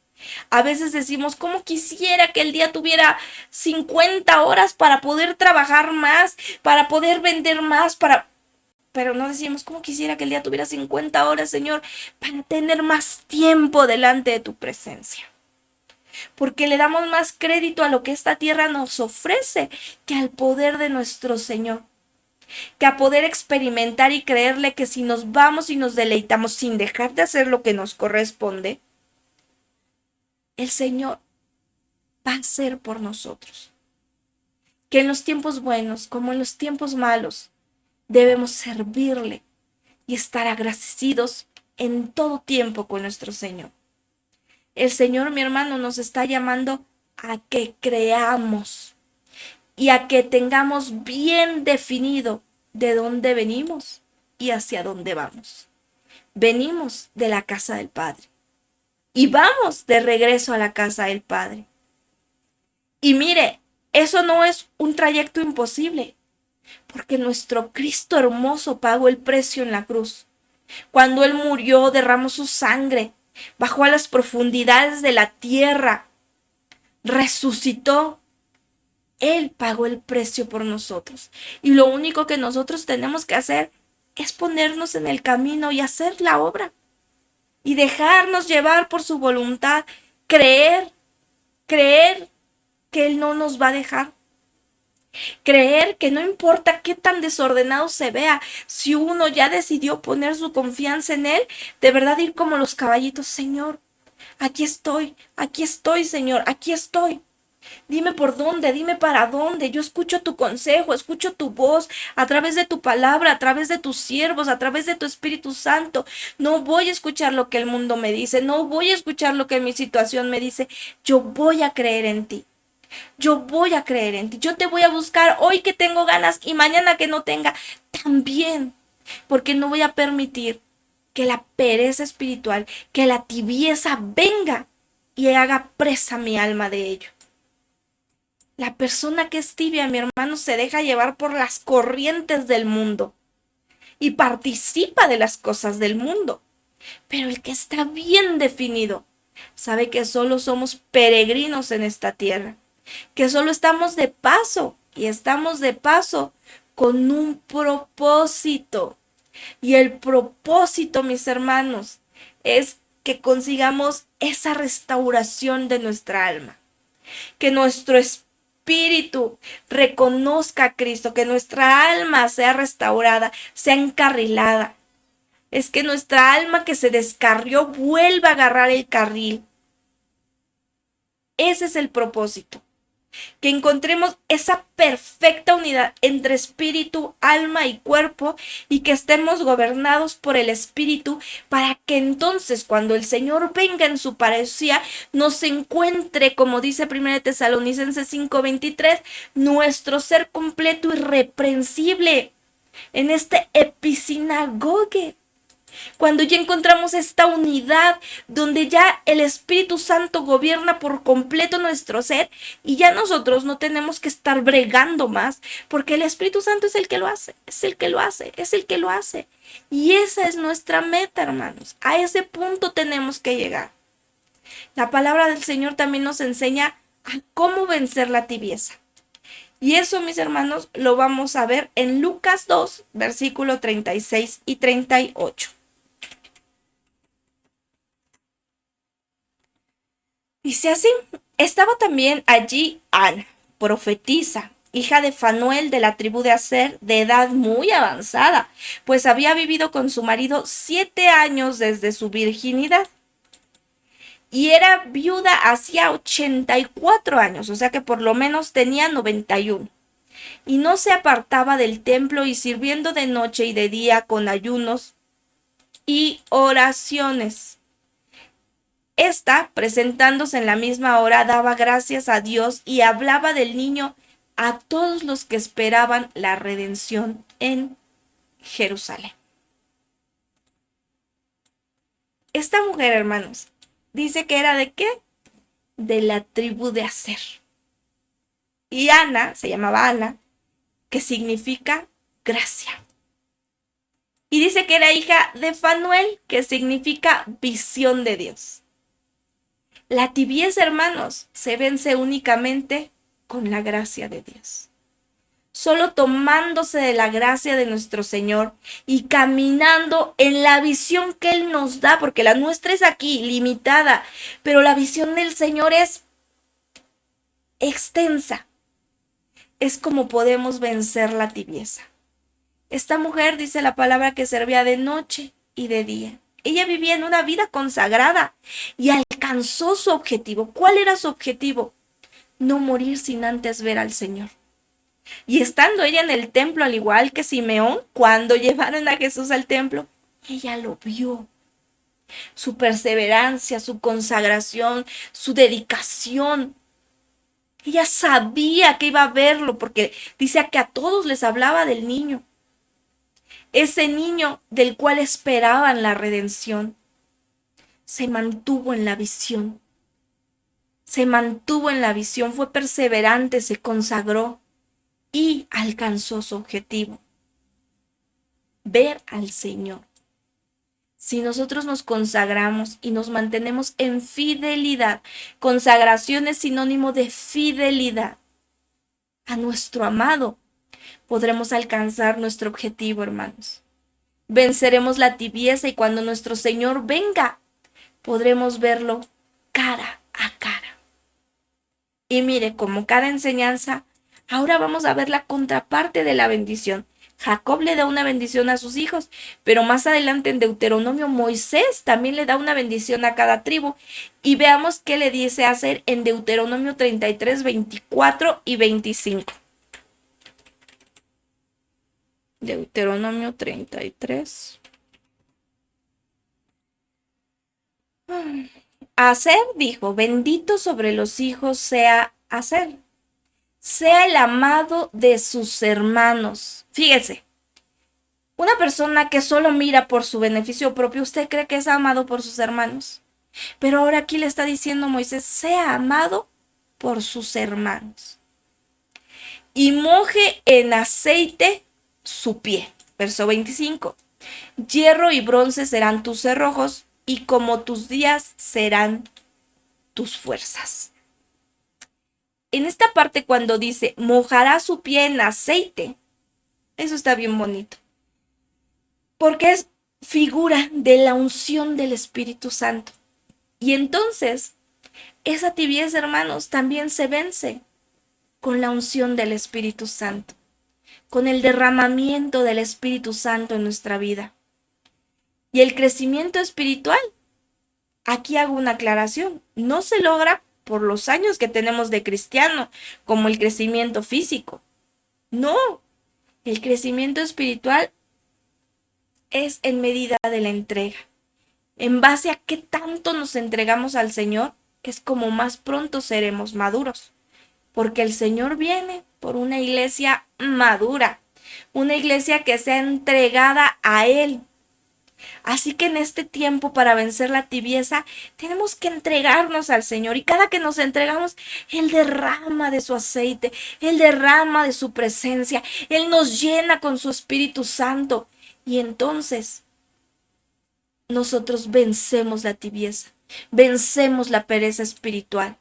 A veces decimos, ¿cómo quisiera que el día tuviera 50 horas para poder trabajar más, para poder vender más, pero no decimos, ¿cómo quisiera que el día tuviera 50 horas, Señor, para tener más tiempo delante de tu presencia? Porque le damos más crédito a lo que esta tierra nos ofrece que al poder de nuestro Señor, que a poder experimentar y creerle que si nos vamos y nos deleitamos sin dejar de hacer lo que nos corresponde, el Señor va a hacer por nosotros. que en los tiempos buenos como en los tiempos malos debemos servirle y estar agradecidos en todo tiempo con nuestro Señor. El Señor, mi hermano, nos está llamando a que creamos y a que tengamos bien definido de dónde venimos y hacia dónde vamos. Venimos de la casa del Padre y vamos de regreso a la casa del Padre. Y mire, eso no es un trayecto imposible, porque nuestro Cristo hermoso pagó el precio en la cruz. Cuando Él murió, derramó su sangre, bajó a las profundidades de la tierra, resucitó. Él pagó el precio por nosotros. Y lo único que nosotros tenemos que hacer es ponernos en el camino y hacer la obra. Y dejarnos llevar por su voluntad. Creer que Él no nos va a dejar. Creer que no importa qué tan desordenado se vea, si uno ya decidió poner su confianza en Él, de verdad ir como los caballitos, Señor, aquí estoy, Señor, aquí estoy. Dime por dónde, dime para dónde. Yo escucho tu consejo, escucho tu voz a través de tu palabra, a través de tus siervos, a través de tu Espíritu Santo. No voy a escuchar lo que el mundo me dice, no voy a escuchar lo que mi situación me dice. Yo voy a creer en ti. Yo voy a creer en ti. Yo te voy a buscar hoy que tengo ganas y mañana que no tenga también. Porque no voy a permitir que la pereza espiritual, que la tibieza venga y haga presa mi alma de ello. La persona que es tibia, mi hermano, se deja llevar por las corrientes del mundo y participa de las cosas del mundo. Pero el que está bien definido sabe que solo somos peregrinos en esta tierra, que solo estamos de paso y estamos de paso con un propósito. Y el propósito, mis hermanos, es que consigamos esa restauración de nuestra alma, que nuestro espíritu reconozca a Cristo, que nuestra alma sea restaurada, sea encarrilada. Es que nuestra alma que se descarrió vuelva a agarrar el carril. Ese es el propósito. Que encontremos esa perfecta unidad entre espíritu, alma y cuerpo y que estemos gobernados por el espíritu para que entonces cuando el Señor venga en su parucía nos encuentre, como dice 1 Tesalonicenses 5:23, nuestro ser completo y irreprensible en este episinagoge. Cuando ya encontramos esta unidad donde ya el Espíritu Santo gobierna por completo nuestro ser y ya nosotros no tenemos que estar bregando más porque el Espíritu Santo es el que lo hace, es el que lo hace, es el que lo hace. Y esa es nuestra meta, hermanos. A ese punto tenemos que llegar. La palabra del Señor también nos enseña a cómo vencer la tibieza. Y eso, mis hermanos, lo vamos a ver en Lucas 2, versículo 36 y 38. Dice así, estaba también allí Ana, profetisa, hija de Fanuel de la tribu de Aser, de edad muy avanzada, pues había vivido con su marido 7 años desde su virginidad. Y era viuda hacía 84 años, o sea que por lo menos tenía 91. Y no se apartaba del templo y sirviendo de noche y de día con ayunos y oraciones. Esta, presentándose en la misma hora, daba gracias a Dios y hablaba del niño a todos los que esperaban la redención en Jerusalén. Esta mujer, hermanos, dice que era ¿de qué? De la tribu de Aser. Y Ana, se llamaba Ana, que significa gracia. Y dice que era hija de Fanuel, que significa visión de Dios. La tibieza, hermanos, se vence únicamente con la gracia de Dios. Solo tomándose de la gracia de nuestro Señor y caminando en la visión que Él nos da, porque la nuestra es aquí, limitada, pero la visión del Señor es extensa. Es como podemos vencer la tibieza. Esta mujer, dice la palabra, que servía de noche y de día. Ella vivía en una vida consagrada y alcanzó su objetivo. ¿Cuál era su objetivo? No morir sin antes ver al Señor. Y estando ella en el templo, al igual que Simeón, cuando llevaron a Jesús al templo, ella lo vio. Su perseverancia, su consagración, su dedicación. Ella sabía que iba a verlo porque dice que a todos les hablaba del niño. Ese niño del cual esperaban la redención. Se mantuvo en la visión. Se mantuvo en la visión, fue perseverante, se consagró y alcanzó su objetivo. Ver al Señor. Si nosotros nos consagramos y nos mantenemos en fidelidad, consagración es sinónimo de fidelidad a nuestro amado, podremos alcanzar nuestro objetivo, hermanos. Venceremos la tibieza y cuando nuestro Señor venga, podremos verlo cara a cara. Y mire, como cada enseñanza, ahora vamos a ver la contraparte de la bendición. Jacob le da una bendición a sus hijos, pero más adelante en Deuteronomio Moisés también le da una bendición a cada tribu. Y veamos qué le dice hacer en Deuteronomio 33, 24 y 25. Deuteronomio 33. Aser dijo, bendito sobre los hijos sea Aser, sea el amado de sus hermanos. Fíjese, una persona que solo mira por su beneficio propio, ¿usted cree que es amado por sus hermanos? Pero ahora aquí le está diciendo Moisés, sea amado por sus hermanos. Y moje en aceite su pie. Verso 25. Hierro y bronce serán tus cerrojos, y como tus días serán tus fuerzas. En esta parte cuando dice, mojará su pie en aceite, eso está bien bonito. Porque es figura de la unción del Espíritu Santo. Y entonces, esa tibieza, hermanos, también se vence con la unción del Espíritu Santo, con el derramamiento del Espíritu Santo en nuestra vida. Y el crecimiento espiritual, aquí hago una aclaración, no se logra por los años que tenemos de cristiano, como el crecimiento físico. No, el crecimiento espiritual es en medida de la entrega. En base a qué tanto nos entregamos al Señor, es como más pronto seremos maduros. Porque el Señor viene por una iglesia madura, una iglesia que sea entregada a Él. Así que en este tiempo, para vencer la tibieza, tenemos que entregarnos al Señor. Y cada que nos entregamos, Él derrama de su aceite, Él derrama de su presencia, Él nos llena con su Espíritu Santo. Y entonces nosotros vencemos la tibieza, vencemos la pereza espiritual.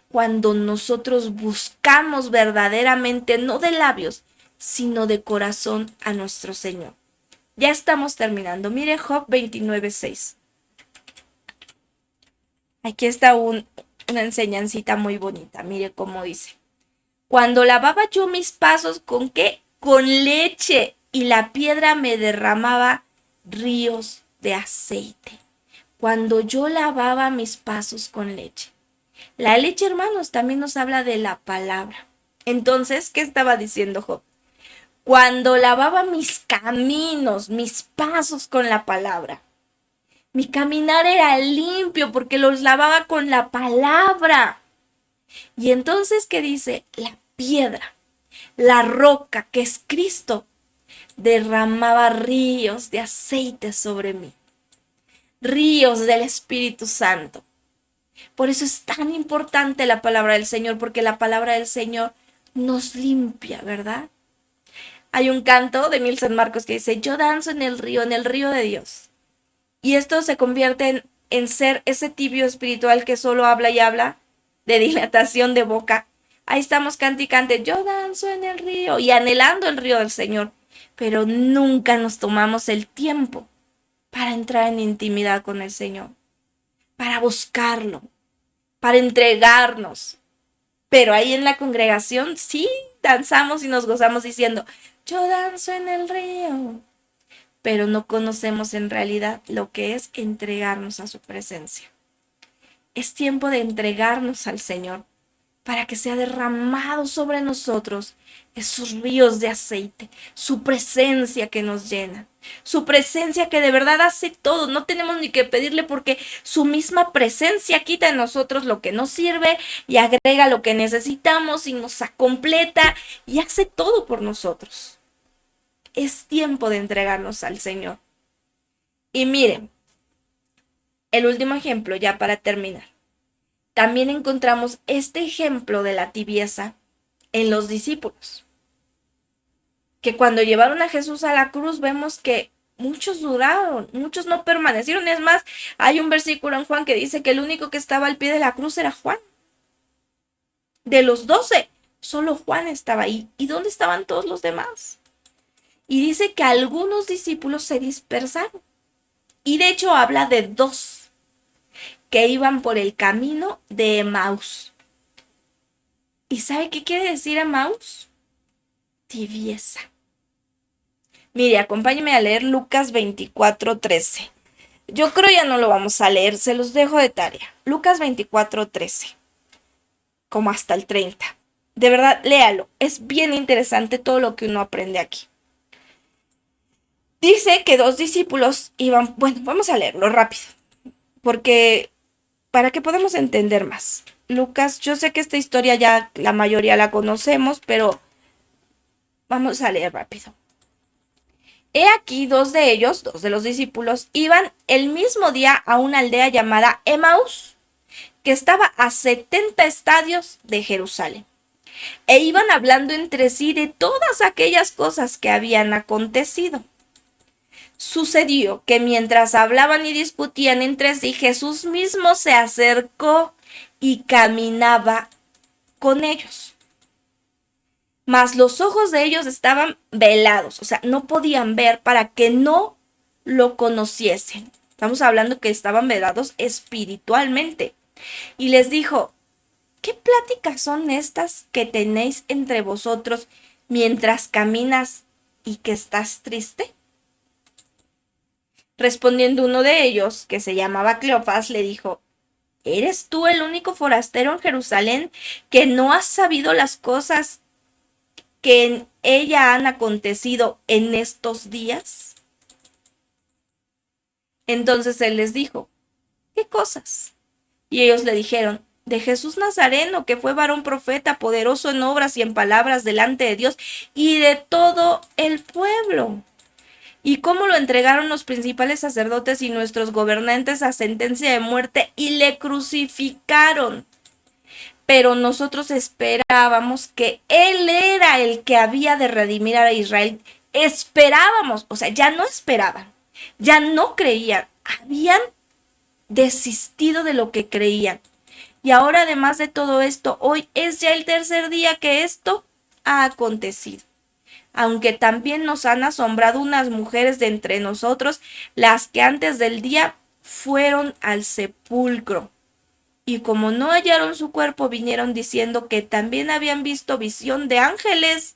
Cuando nosotros buscamos verdaderamente, no de labios, sino de corazón a nuestro Señor. Ya estamos terminando. Mire Job 29:6. Aquí está una enseñancita muy bonita. Mire cómo dice. Cuando lavaba yo mis pasos, ¿con qué? Con leche, y la piedra me derramaba ríos de aceite. Cuando yo lavaba mis pasos con leche. La leche, hermanos, también nos habla de la palabra. Entonces, ¿qué estaba diciendo Job? Cuando lavaba mis caminos, mis pasos con la palabra. Mi caminar era limpio porque los lavaba con la palabra. Y entonces, ¿qué dice? La piedra, la roca que es Cristo, derramaba ríos de aceite sobre mí. Ríos del Espíritu Santo. Por eso es tan importante la palabra del Señor, porque la palabra del Señor nos limpia, ¿verdad? Hay un canto de Mil San Marcos que dice, yo danzo en el río de Dios. Y esto se convierte en ser ese tibio espiritual que solo habla y habla de dilatación de boca. Ahí estamos cante y cante, yo danzo en el río y anhelando el río del Señor. Pero nunca nos tomamos el tiempo para entrar en intimidad con el Señor, para buscarlo, para entregarnos. Pero ahí en la congregación sí danzamos y nos gozamos diciendo, yo danzo en el río. Pero no conocemos en realidad lo que es entregarnos a su presencia. Es tiempo de entregarnos al Señor. para que sea derramado sobre nosotros esos ríos de aceite, su presencia que nos llena, su presencia que de verdad hace todo, no tenemos ni que pedirle porque su misma presencia quita en nosotros lo que nos sirve y agrega lo que necesitamos y nos completa y hace todo por nosotros. Es tiempo de entregarnos al Señor. Y miren, el último ejemplo ya para terminar. También encontramos este ejemplo de la tibieza en los discípulos, que cuando llevaron a Jesús a la cruz vemos que muchos dudaron, muchos no permanecieron. Es más, hay un versículo en Juan que dice que el único que estaba al pie de la cruz era Juan. De los 12, solo Juan estaba ahí. ¿Y dónde estaban todos los demás? Y dice que algunos discípulos se dispersaron. Y de hecho habla de 2 que iban por el camino de Emaús. ¿Y sabe qué quiere decir Emaús? Tibieza. Mire, acompáñeme a leer Lucas 24:13. Yo creo ya no lo vamos a leer, se los dejo de tarea. Lucas 24:13, como hasta el 30. De verdad, léalo. Es bien interesante todo lo que uno aprende aquí. Dice que 2 discípulos iban, bueno, vamos a leerlo rápido, porque para que podamos entender más. Lucas, yo sé que esta historia ya la mayoría la conocemos, pero vamos a leer rápido. He aquí 2 de ellos, 2 de los discípulos, iban el mismo día a una aldea llamada Emaús, que estaba a 70 estadios de Jerusalén, e iban hablando entre sí de todas aquellas cosas que habían acontecido. Sucedió que mientras hablaban y discutían entre sí, Jesús mismo se acercó y caminaba con ellos. Mas los ojos de ellos estaban velados, o sea, no podían ver para que no lo conociesen. Estamos hablando que estaban velados espiritualmente. Y les dijo, ¿qué pláticas son estas que tenéis entre vosotros mientras caminas y que estás triste? Respondiendo uno de ellos, que se llamaba Cleofás, le dijo, ¿eres tú el único forastero en Jerusalén que no has sabido las cosas que en ella han acontecido en estos días? Entonces él les dijo, ¿qué cosas? Y ellos le dijeron, de Jesús Nazareno, que fue varón profeta, poderoso en obras y en palabras delante de Dios y de todo el pueblo. Y cómo lo entregaron los principales sacerdotes y nuestros gobernantes a sentencia de muerte y le crucificaron. Pero nosotros esperábamos que Él era el que había de redimir a Israel. Esperábamos, o sea, ya no esperaban, ya no creían, habían desistido de lo que creían. Y ahora, además de todo esto, hoy es ya el 3er día que esto ha acontecido. Aunque también nos han asombrado unas mujeres de entre nosotros, las que antes del día fueron al sepulcro. Y como no hallaron su cuerpo, vinieron diciendo que también habían visto visión de ángeles,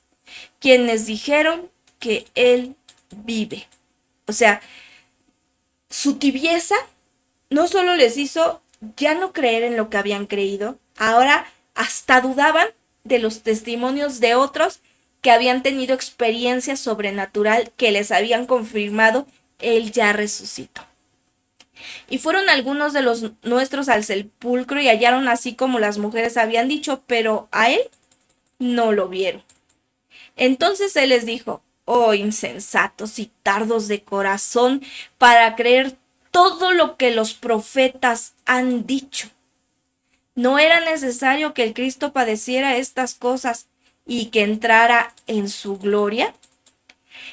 quienes dijeron que él vive. O sea, su tibieza no solo les hizo ya no creer en lo que habían creído, ahora hasta dudaban de los testimonios de otros que habían tenido experiencia sobrenatural que les habían confirmado él ya resucitó. Y fueron algunos de los nuestros al sepulcro y hallaron así como las mujeres habían dicho, pero a él no lo vieron. Entonces él les dijo, oh insensatos y tardos de corazón para creer todo lo que los profetas han dicho. ¿No era necesario que el Cristo padeciera estas cosas y que entrara en su gloria?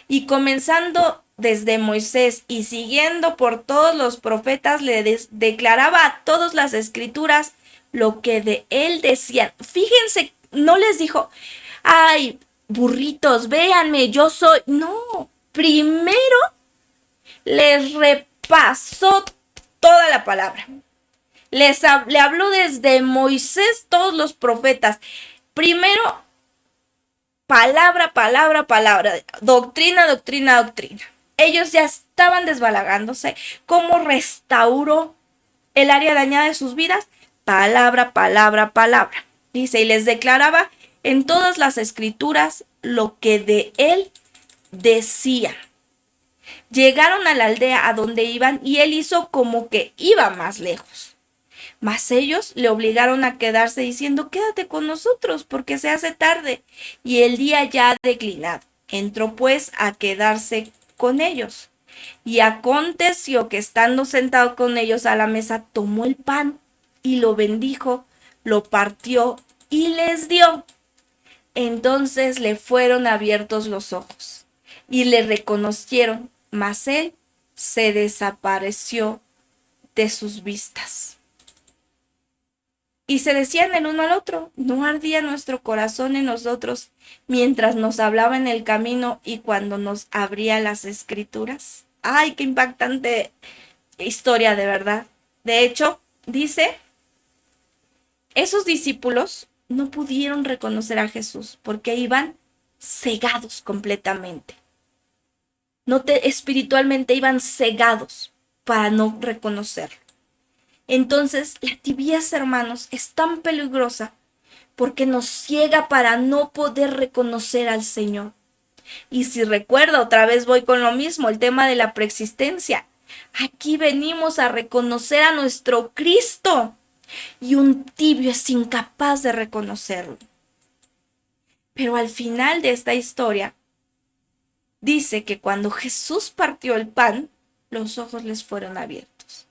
Y comenzando desde Moisés y siguiendo por todos los profetas, le declaraba a todas las escrituras lo que de él decían. Fíjense, no les dijo, ay, burritos, véanme, yo soy. No, primero les repasó toda la palabra. Le habló desde Moisés, todos los profetas. Primero, palabra, palabra, palabra, doctrina, doctrina, doctrina. Ellos ya estaban desbalagándose. ¿Cómo restauró el área dañada de sus vidas? Palabra, palabra, palabra. Dice, y les declaraba en todas las escrituras lo que de él decía. Llegaron a la aldea a donde iban y él hizo como que iba más lejos. Mas ellos le obligaron a quedarse diciendo, quédate con nosotros porque se hace tarde y el día ya ha declinado. Entró pues a quedarse con ellos. Y aconteció que estando sentado con ellos a la mesa, tomó el pan y lo bendijo, lo partió y les dio. Entonces le fueron abiertos los ojos y le reconocieron, mas él se desapareció de sus vistas. Y se decían el uno al otro, ¿no ardía nuestro corazón en nosotros mientras nos hablaba en el camino y cuando nos abría las escrituras? ¡Ay, qué impactante historia, de verdad! De hecho, dice, esos discípulos no pudieron reconocer a Jesús porque iban cegados completamente. Espiritualmente iban cegados para no reconocerlo. Entonces, la tibieza, hermanos, es tan peligrosa porque nos ciega para no poder reconocer al Señor. Y si recuerda, otra vez voy con lo mismo, el tema de la preexistencia. Aquí venimos a reconocer a nuestro Cristo y un tibio es incapaz de reconocerlo. Pero al final de esta historia, dice que cuando Jesús partió el pan, los ojos les fueron abiertos.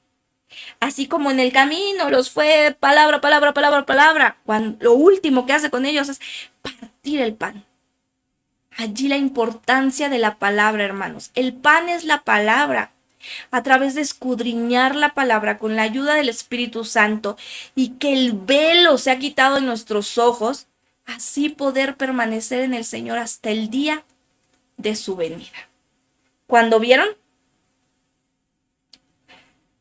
Así como en el camino los fue palabra, palabra, palabra, palabra. Lo último que hace con ellos es partir el pan. Allí la importancia de la palabra, hermanos. El pan es la palabra. A través de escudriñar la palabra con la ayuda del Espíritu Santo y que el velo se ha quitado de nuestros ojos, así poder permanecer en el Señor hasta el día de su venida. Cuando vieron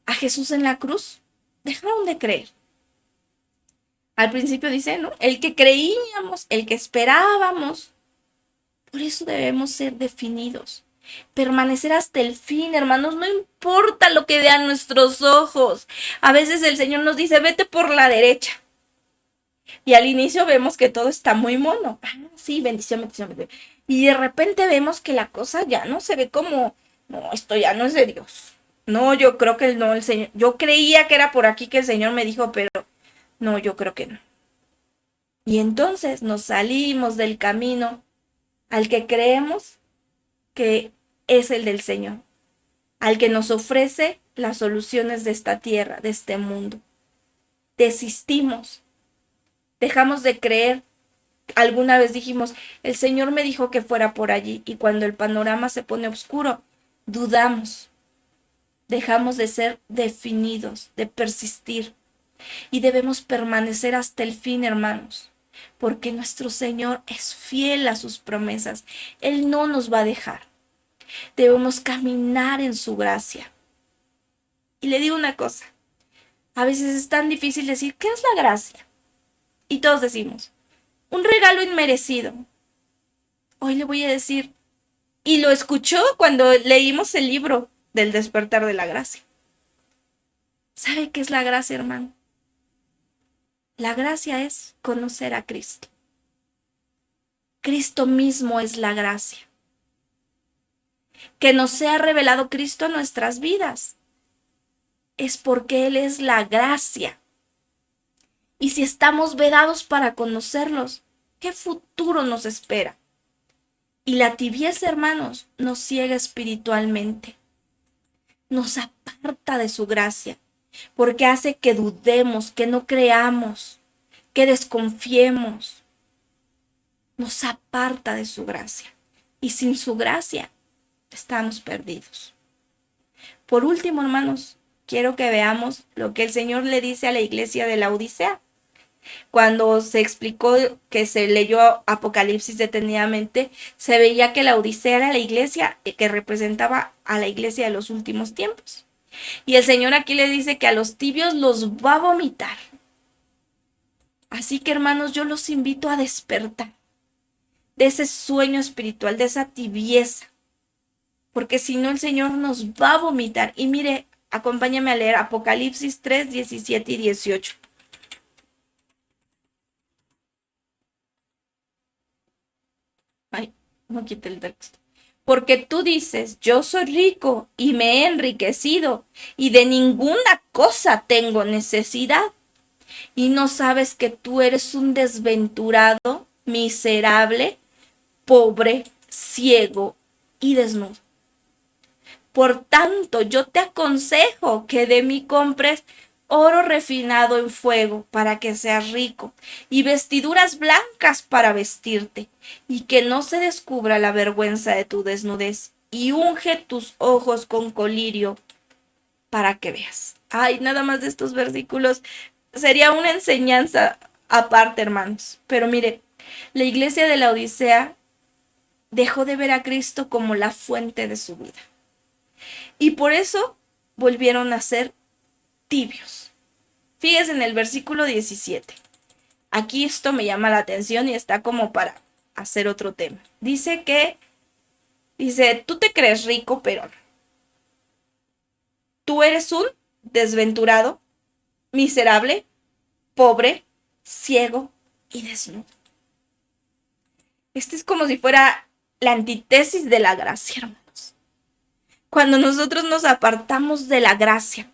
a Jesús en la cruz, dejaron de creer. Al principio dice, ¿no? El que creíamos, el que esperábamos. Por eso debemos ser definidos. Permanecer hasta el fin, hermanos, no importa lo que vean nuestros ojos. A veces el Señor nos dice, vete por la derecha. Y al inicio vemos que todo está muy mono. Sí, bendición, bendición, bendición. Y de repente vemos que la cosa ya no se ve como, no, esto ya no es de Dios. No, yo creo que no, el Señor, yo creía que era por aquí que el Señor me dijo, pero no, yo creo que no. Y entonces nos salimos del camino al que creemos que es el del Señor, al que nos ofrece las soluciones de esta tierra, de este mundo. Desistimos, dejamos de creer. Alguna vez dijimos, el Señor me dijo que fuera por allí, y cuando el panorama se pone oscuro, dudamos, dejamos de ser definidos, de persistir, y debemos permanecer hasta el fin, hermanos, porque nuestro Señor es fiel a sus promesas. Él no nos va a dejar. Debemos caminar en su gracia. Y le digo una cosa, a veces es tan difícil decir, ¿qué es la gracia? Y todos decimos, un regalo inmerecido. Hoy le voy a decir, y lo escuchó cuando leímos el libro del despertar de la gracia. ¿Sabe qué es la gracia, hermano? La gracia es conocer a Cristo. Cristo mismo es la gracia. Que nos sea revelado Cristo en nuestras vidas. Es porque Él es la gracia. Y si estamos vedados para conocerlos, ¿qué futuro nos espera? Y la tibieza, hermanos, nos ciega espiritualmente. Nos aparta de su gracia, porque hace que dudemos, que no creamos, que desconfiemos. Nos aparta de su gracia. Y sin su gracia, estamos perdidos. Por último, hermanos, quiero que veamos lo que el Señor le dice a la iglesia de la Odisea. Cuando se explicó que se leyó Apocalipsis detenidamente, se veía que la Odisea era la iglesia que representaba a la iglesia de los últimos tiempos. Y el Señor aquí le dice que a los tibios los va a vomitar. Así que, hermanos, yo los invito a despertar de ese sueño espiritual, de esa tibieza. Porque si no, el Señor nos va a vomitar. Y mire, acompáñame a leer Apocalipsis 3, 17 y 18. No quite el texto. Porque tú dices, yo soy rico y me he enriquecido y de ninguna cosa tengo necesidad. Y no sabes que tú eres un desventurado, miserable, pobre, ciego y desnudo. Por tanto, yo te aconsejo que de mí compres oro refinado en fuego para que seas rico, y vestiduras blancas para vestirte, y que no se descubra la vergüenza de tu desnudez, y unge tus ojos con colirio para que veas. Ay, nada más de estos versículos sería una enseñanza aparte, hermanos. Pero mire, la iglesia de la Odisea dejó de ver a Cristo como la fuente de su vida. Y por eso volvieron a ser tibios. Fíjense en el versículo 17. Aquí esto me llama la atención y está como para hacer otro tema. Dice, tú te crees rico, pero no. Tú eres un desventurado, miserable, pobre, ciego y desnudo. Este es como si fuera la antítesis de la gracia, hermanos. Cuando nosotros nos apartamos de la gracia,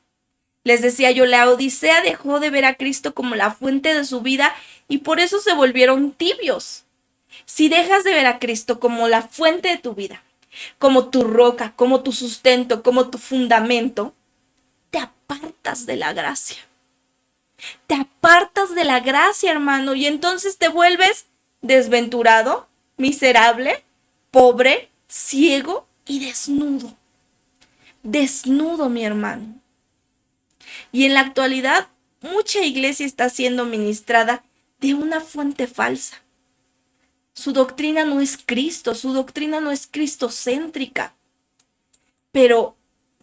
les decía yo, la Odisea dejó de ver a Cristo como la fuente de su vida y por eso se volvieron tibios. Si dejas de ver a Cristo como la fuente de tu vida, como tu roca, como tu sustento, como tu fundamento, te apartas de la gracia. Te apartas de la gracia, hermano, y entonces te vuelves desventurado, miserable, pobre, ciego y desnudo. Desnudo, mi hermano. Y en la actualidad, mucha iglesia está siendo ministrada de una fuente falsa. Su doctrina no es Cristo, su doctrina no es cristocéntrica. Pero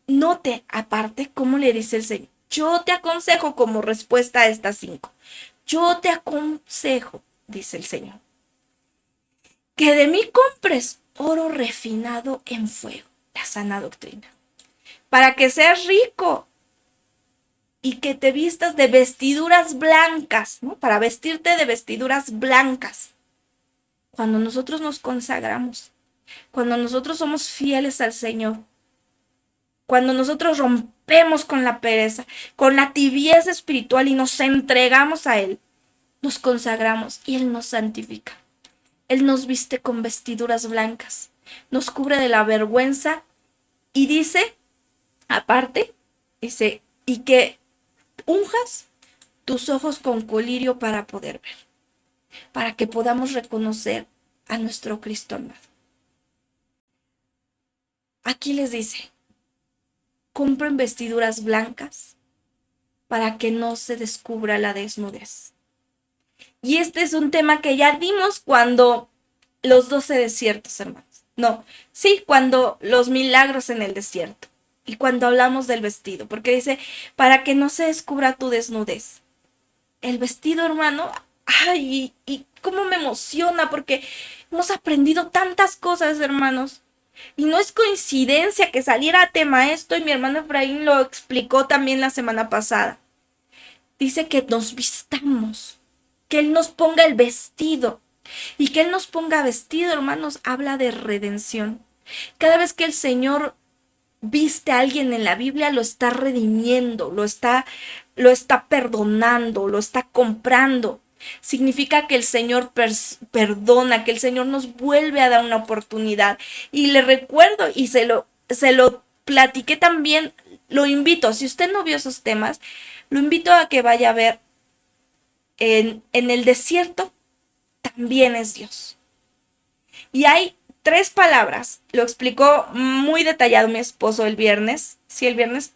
note, aparte, cómo le dice el Señor. Yo te aconsejo como respuesta a estas 5. Yo te aconsejo, dice el Señor, que de mí compres oro refinado en fuego, la sana doctrina, para que seas rico y que te vistas de vestiduras blancas, ¿no? Para vestirte de vestiduras blancas. Cuando nosotros nos consagramos, cuando nosotros somos fieles al Señor, cuando nosotros rompemos con la pereza, con la tibieza espiritual y nos entregamos a Él, nos consagramos y Él nos santifica. Él nos viste con vestiduras blancas, nos cubre de la vergüenza y dice, aparte, dice, y que unjas tus ojos con colirio para poder ver, para que podamos reconocer a nuestro Cristo amado. Aquí les dice, compren vestiduras blancas para que no se descubra la desnudez. Y este es un tema que ya dimos cuando los 12 desiertos, hermanos. No, sí, cuando los milagros en el desierto. Y cuando hablamos del vestido, porque dice, para que no se descubra tu desnudez. El vestido, hermano, ay, y cómo me emociona, porque hemos aprendido tantas cosas, hermanos. Y no es coincidencia que saliera a tema esto, y mi hermano Efraín lo explicó también la semana pasada. Dice que nos vistamos, que Él nos ponga el vestido. Y que Él nos ponga vestido, hermanos, habla de redención. Cada vez que el Señor viste a alguien en la Biblia, lo está redimiendo, lo está perdonando, lo está comprando. Significa que el Señor perdona, que el Señor nos vuelve a dar una oportunidad. Y le recuerdo, y se lo platiqué también, lo invito, si usted no vio esos temas, lo invito a que vaya a ver en el desierto, también es Dios. Y hay 3 palabras, lo explicó muy detallado mi esposo el viernes,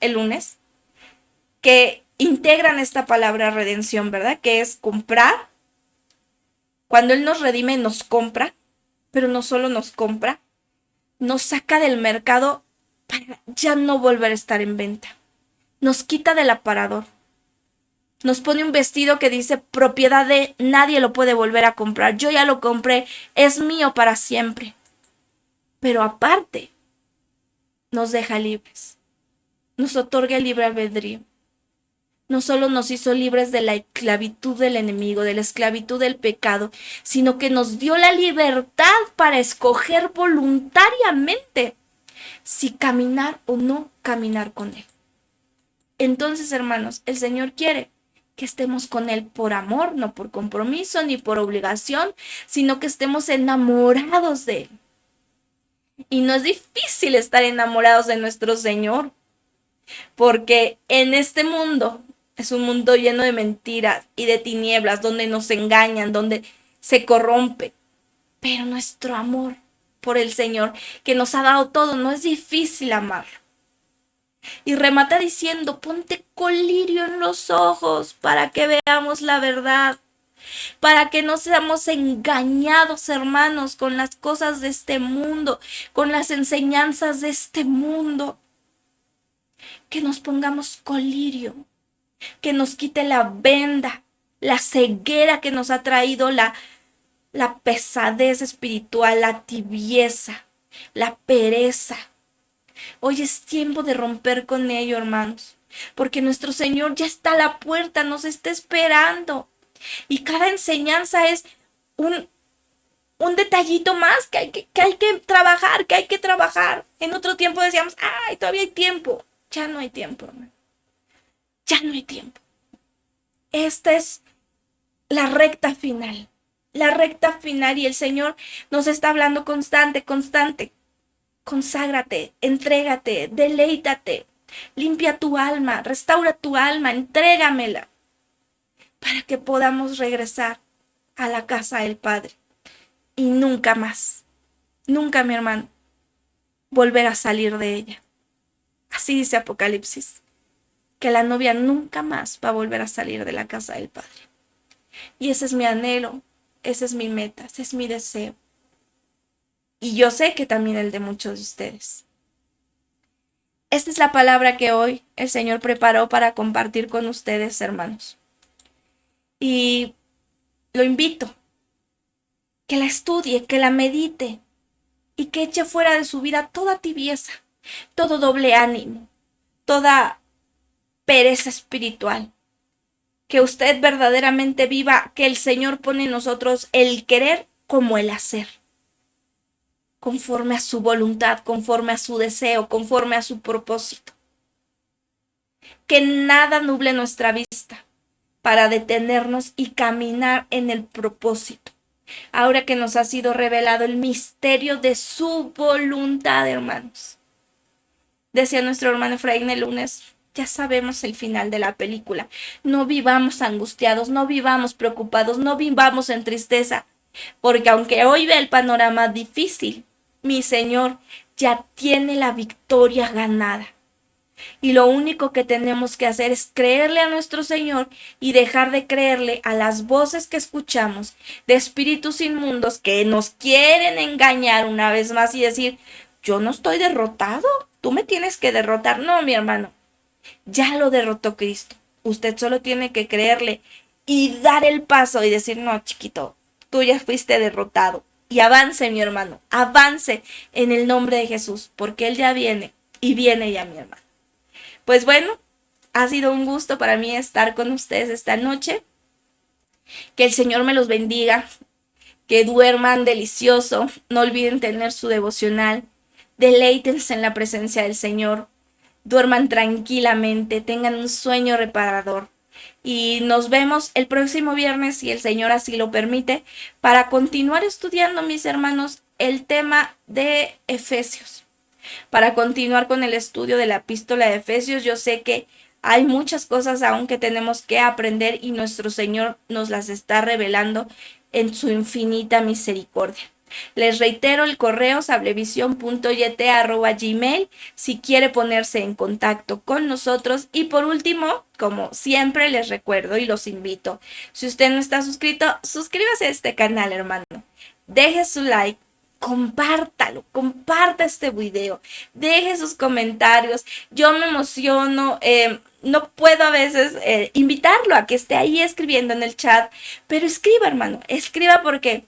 el lunes, que integran esta palabra redención, ¿verdad? Que es comprar. Cuando Él nos redime, nos compra, pero no solo nos compra, nos saca del mercado para ya no volver a estar en venta. Nos quita del aparador. Nos pone un vestido que dice propiedad de nadie lo puede volver a comprar. Yo ya lo compré, es mío para siempre. Pero aparte, nos deja libres. Nos otorga el libre albedrío. no solo nos hizo libres de la esclavitud del enemigo, de la esclavitud del pecado, sino que nos dio la libertad para escoger voluntariamente si caminar o no caminar con Él. Entonces, hermanos, el Señor quiere que estemos con Él por amor, no por compromiso ni por obligación, sino que estemos enamorados de Él. Y no es difícil estar enamorados de nuestro Señor, porque en este mundo es un mundo lleno de mentiras y de tinieblas, donde nos engañan, donde se corrompe. Pero nuestro amor por el Señor, que nos ha dado todo, no es difícil amarlo. Y remata diciendo, ponte colirio en los ojos para que veamos la verdad, para que no seamos engañados, hermanos, con las cosas de este mundo, con las enseñanzas de este mundo. Que nos pongamos colirio, que nos quite la venda, la ceguera que nos ha traído la pesadez espiritual, la tibieza, la pereza. Hoy es tiempo de romper con ello, hermanos, porque nuestro Señor ya está a la puerta, nos está esperando. Y cada enseñanza es un detallito más que hay que trabajar, que hay que trabajar. En otro tiempo decíamos, ay, todavía hay tiempo. Ya no hay tiempo, hermano. Ya no hay tiempo. Esta es la recta final. La recta final, y el Señor nos está hablando constante. Conságrate, entrégate, deleítate, limpia tu alma, restaura tu alma, entrégamela, para que podamos regresar a la casa del Padre. Y nunca más, nunca, mi hermano, volver a salir de ella. Así dice Apocalipsis, que la novia nunca más va a volver a salir de la casa del Padre. Y ese es mi anhelo, esa es mi meta, ese es mi deseo. Y yo sé que también el de muchos de ustedes. Esta es la palabra que hoy el Señor preparó para compartir con ustedes, hermanos. Y lo invito, que la estudie, que la medite y que eche fuera de su vida toda tibieza, todo doble ánimo, toda pereza espiritual. Que usted verdaderamente viva que el Señor pone en nosotros el querer como el hacer, conforme a su voluntad, conforme a su deseo, conforme a su propósito. Que nada nuble nuestra vista para detenernos y caminar en el propósito. Ahora que nos ha sido revelado el misterio de su voluntad, hermanos. Decía nuestro hermano Efraín el lunes, ya sabemos el final de la película. No vivamos angustiados, no vivamos preocupados, no vivamos en tristeza, porque aunque hoy ve el panorama difícil, mi Señor ya tiene la victoria ganada. Y lo único que tenemos que hacer es creerle a nuestro Señor y dejar de creerle a las voces que escuchamos de espíritus inmundos que nos quieren engañar una vez más y decir, yo no estoy derrotado, tú me tienes que derrotar. No, mi hermano, ya lo derrotó Cristo. Usted solo tiene que creerle y dar el paso y decir, no, chiquito, tú ya fuiste derrotado. Y avance, mi hermano, avance en el nombre de Jesús, porque Él ya viene y viene ya, mi hermano. Pues bueno, ha sido un gusto para mí estar con ustedes esta noche. Que el Señor me los bendiga, que duerman delicioso, no olviden tener su devocional, deleítense en la presencia del Señor, duerman tranquilamente, tengan un sueño reparador. Y nos vemos el próximo viernes, si el Señor así lo permite, para continuar estudiando, mis hermanos, el tema de Efesios. Para continuar con el estudio de la epístola de Efesios, yo sé que hay muchas cosas aún que tenemos que aprender y nuestro Señor nos las está revelando en su infinita misericordia. Les reitero el correo sablevision.yt@gmail si quiere ponerse en contacto con nosotros. Y por último, como siempre les recuerdo y los invito, si usted no está suscrito, suscríbase a este canal, hermano. Deje su like. Compártalo, comparta este video, deje sus comentarios. Yo me emociono, no puedo a veces invitarlo a que esté ahí escribiendo en el chat, pero escriba, hermano, escriba, porque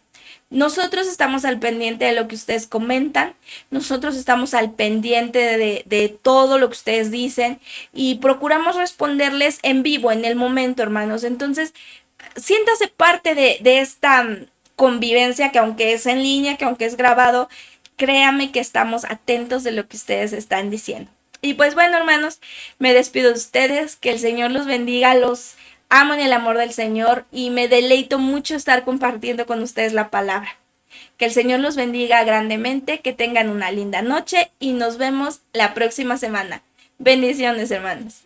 Nosotros estamos al pendiente de lo que ustedes comentan, nosotros estamos al pendiente de todo lo que ustedes dicen y procuramos responderles en vivo, en el momento, hermanos. Entonces, siéntase parte de esta convivencia, que aunque es en línea, que aunque es grabado, créame que estamos atentos de lo que ustedes están diciendo. Y pues bueno, hermanos, me despido de ustedes, que el Señor los bendiga, los amo en el amor del Señor y me deleito mucho estar compartiendo con ustedes la palabra. Que el Señor los bendiga grandemente, que tengan una linda noche y nos vemos la próxima semana. Bendiciones, hermanos.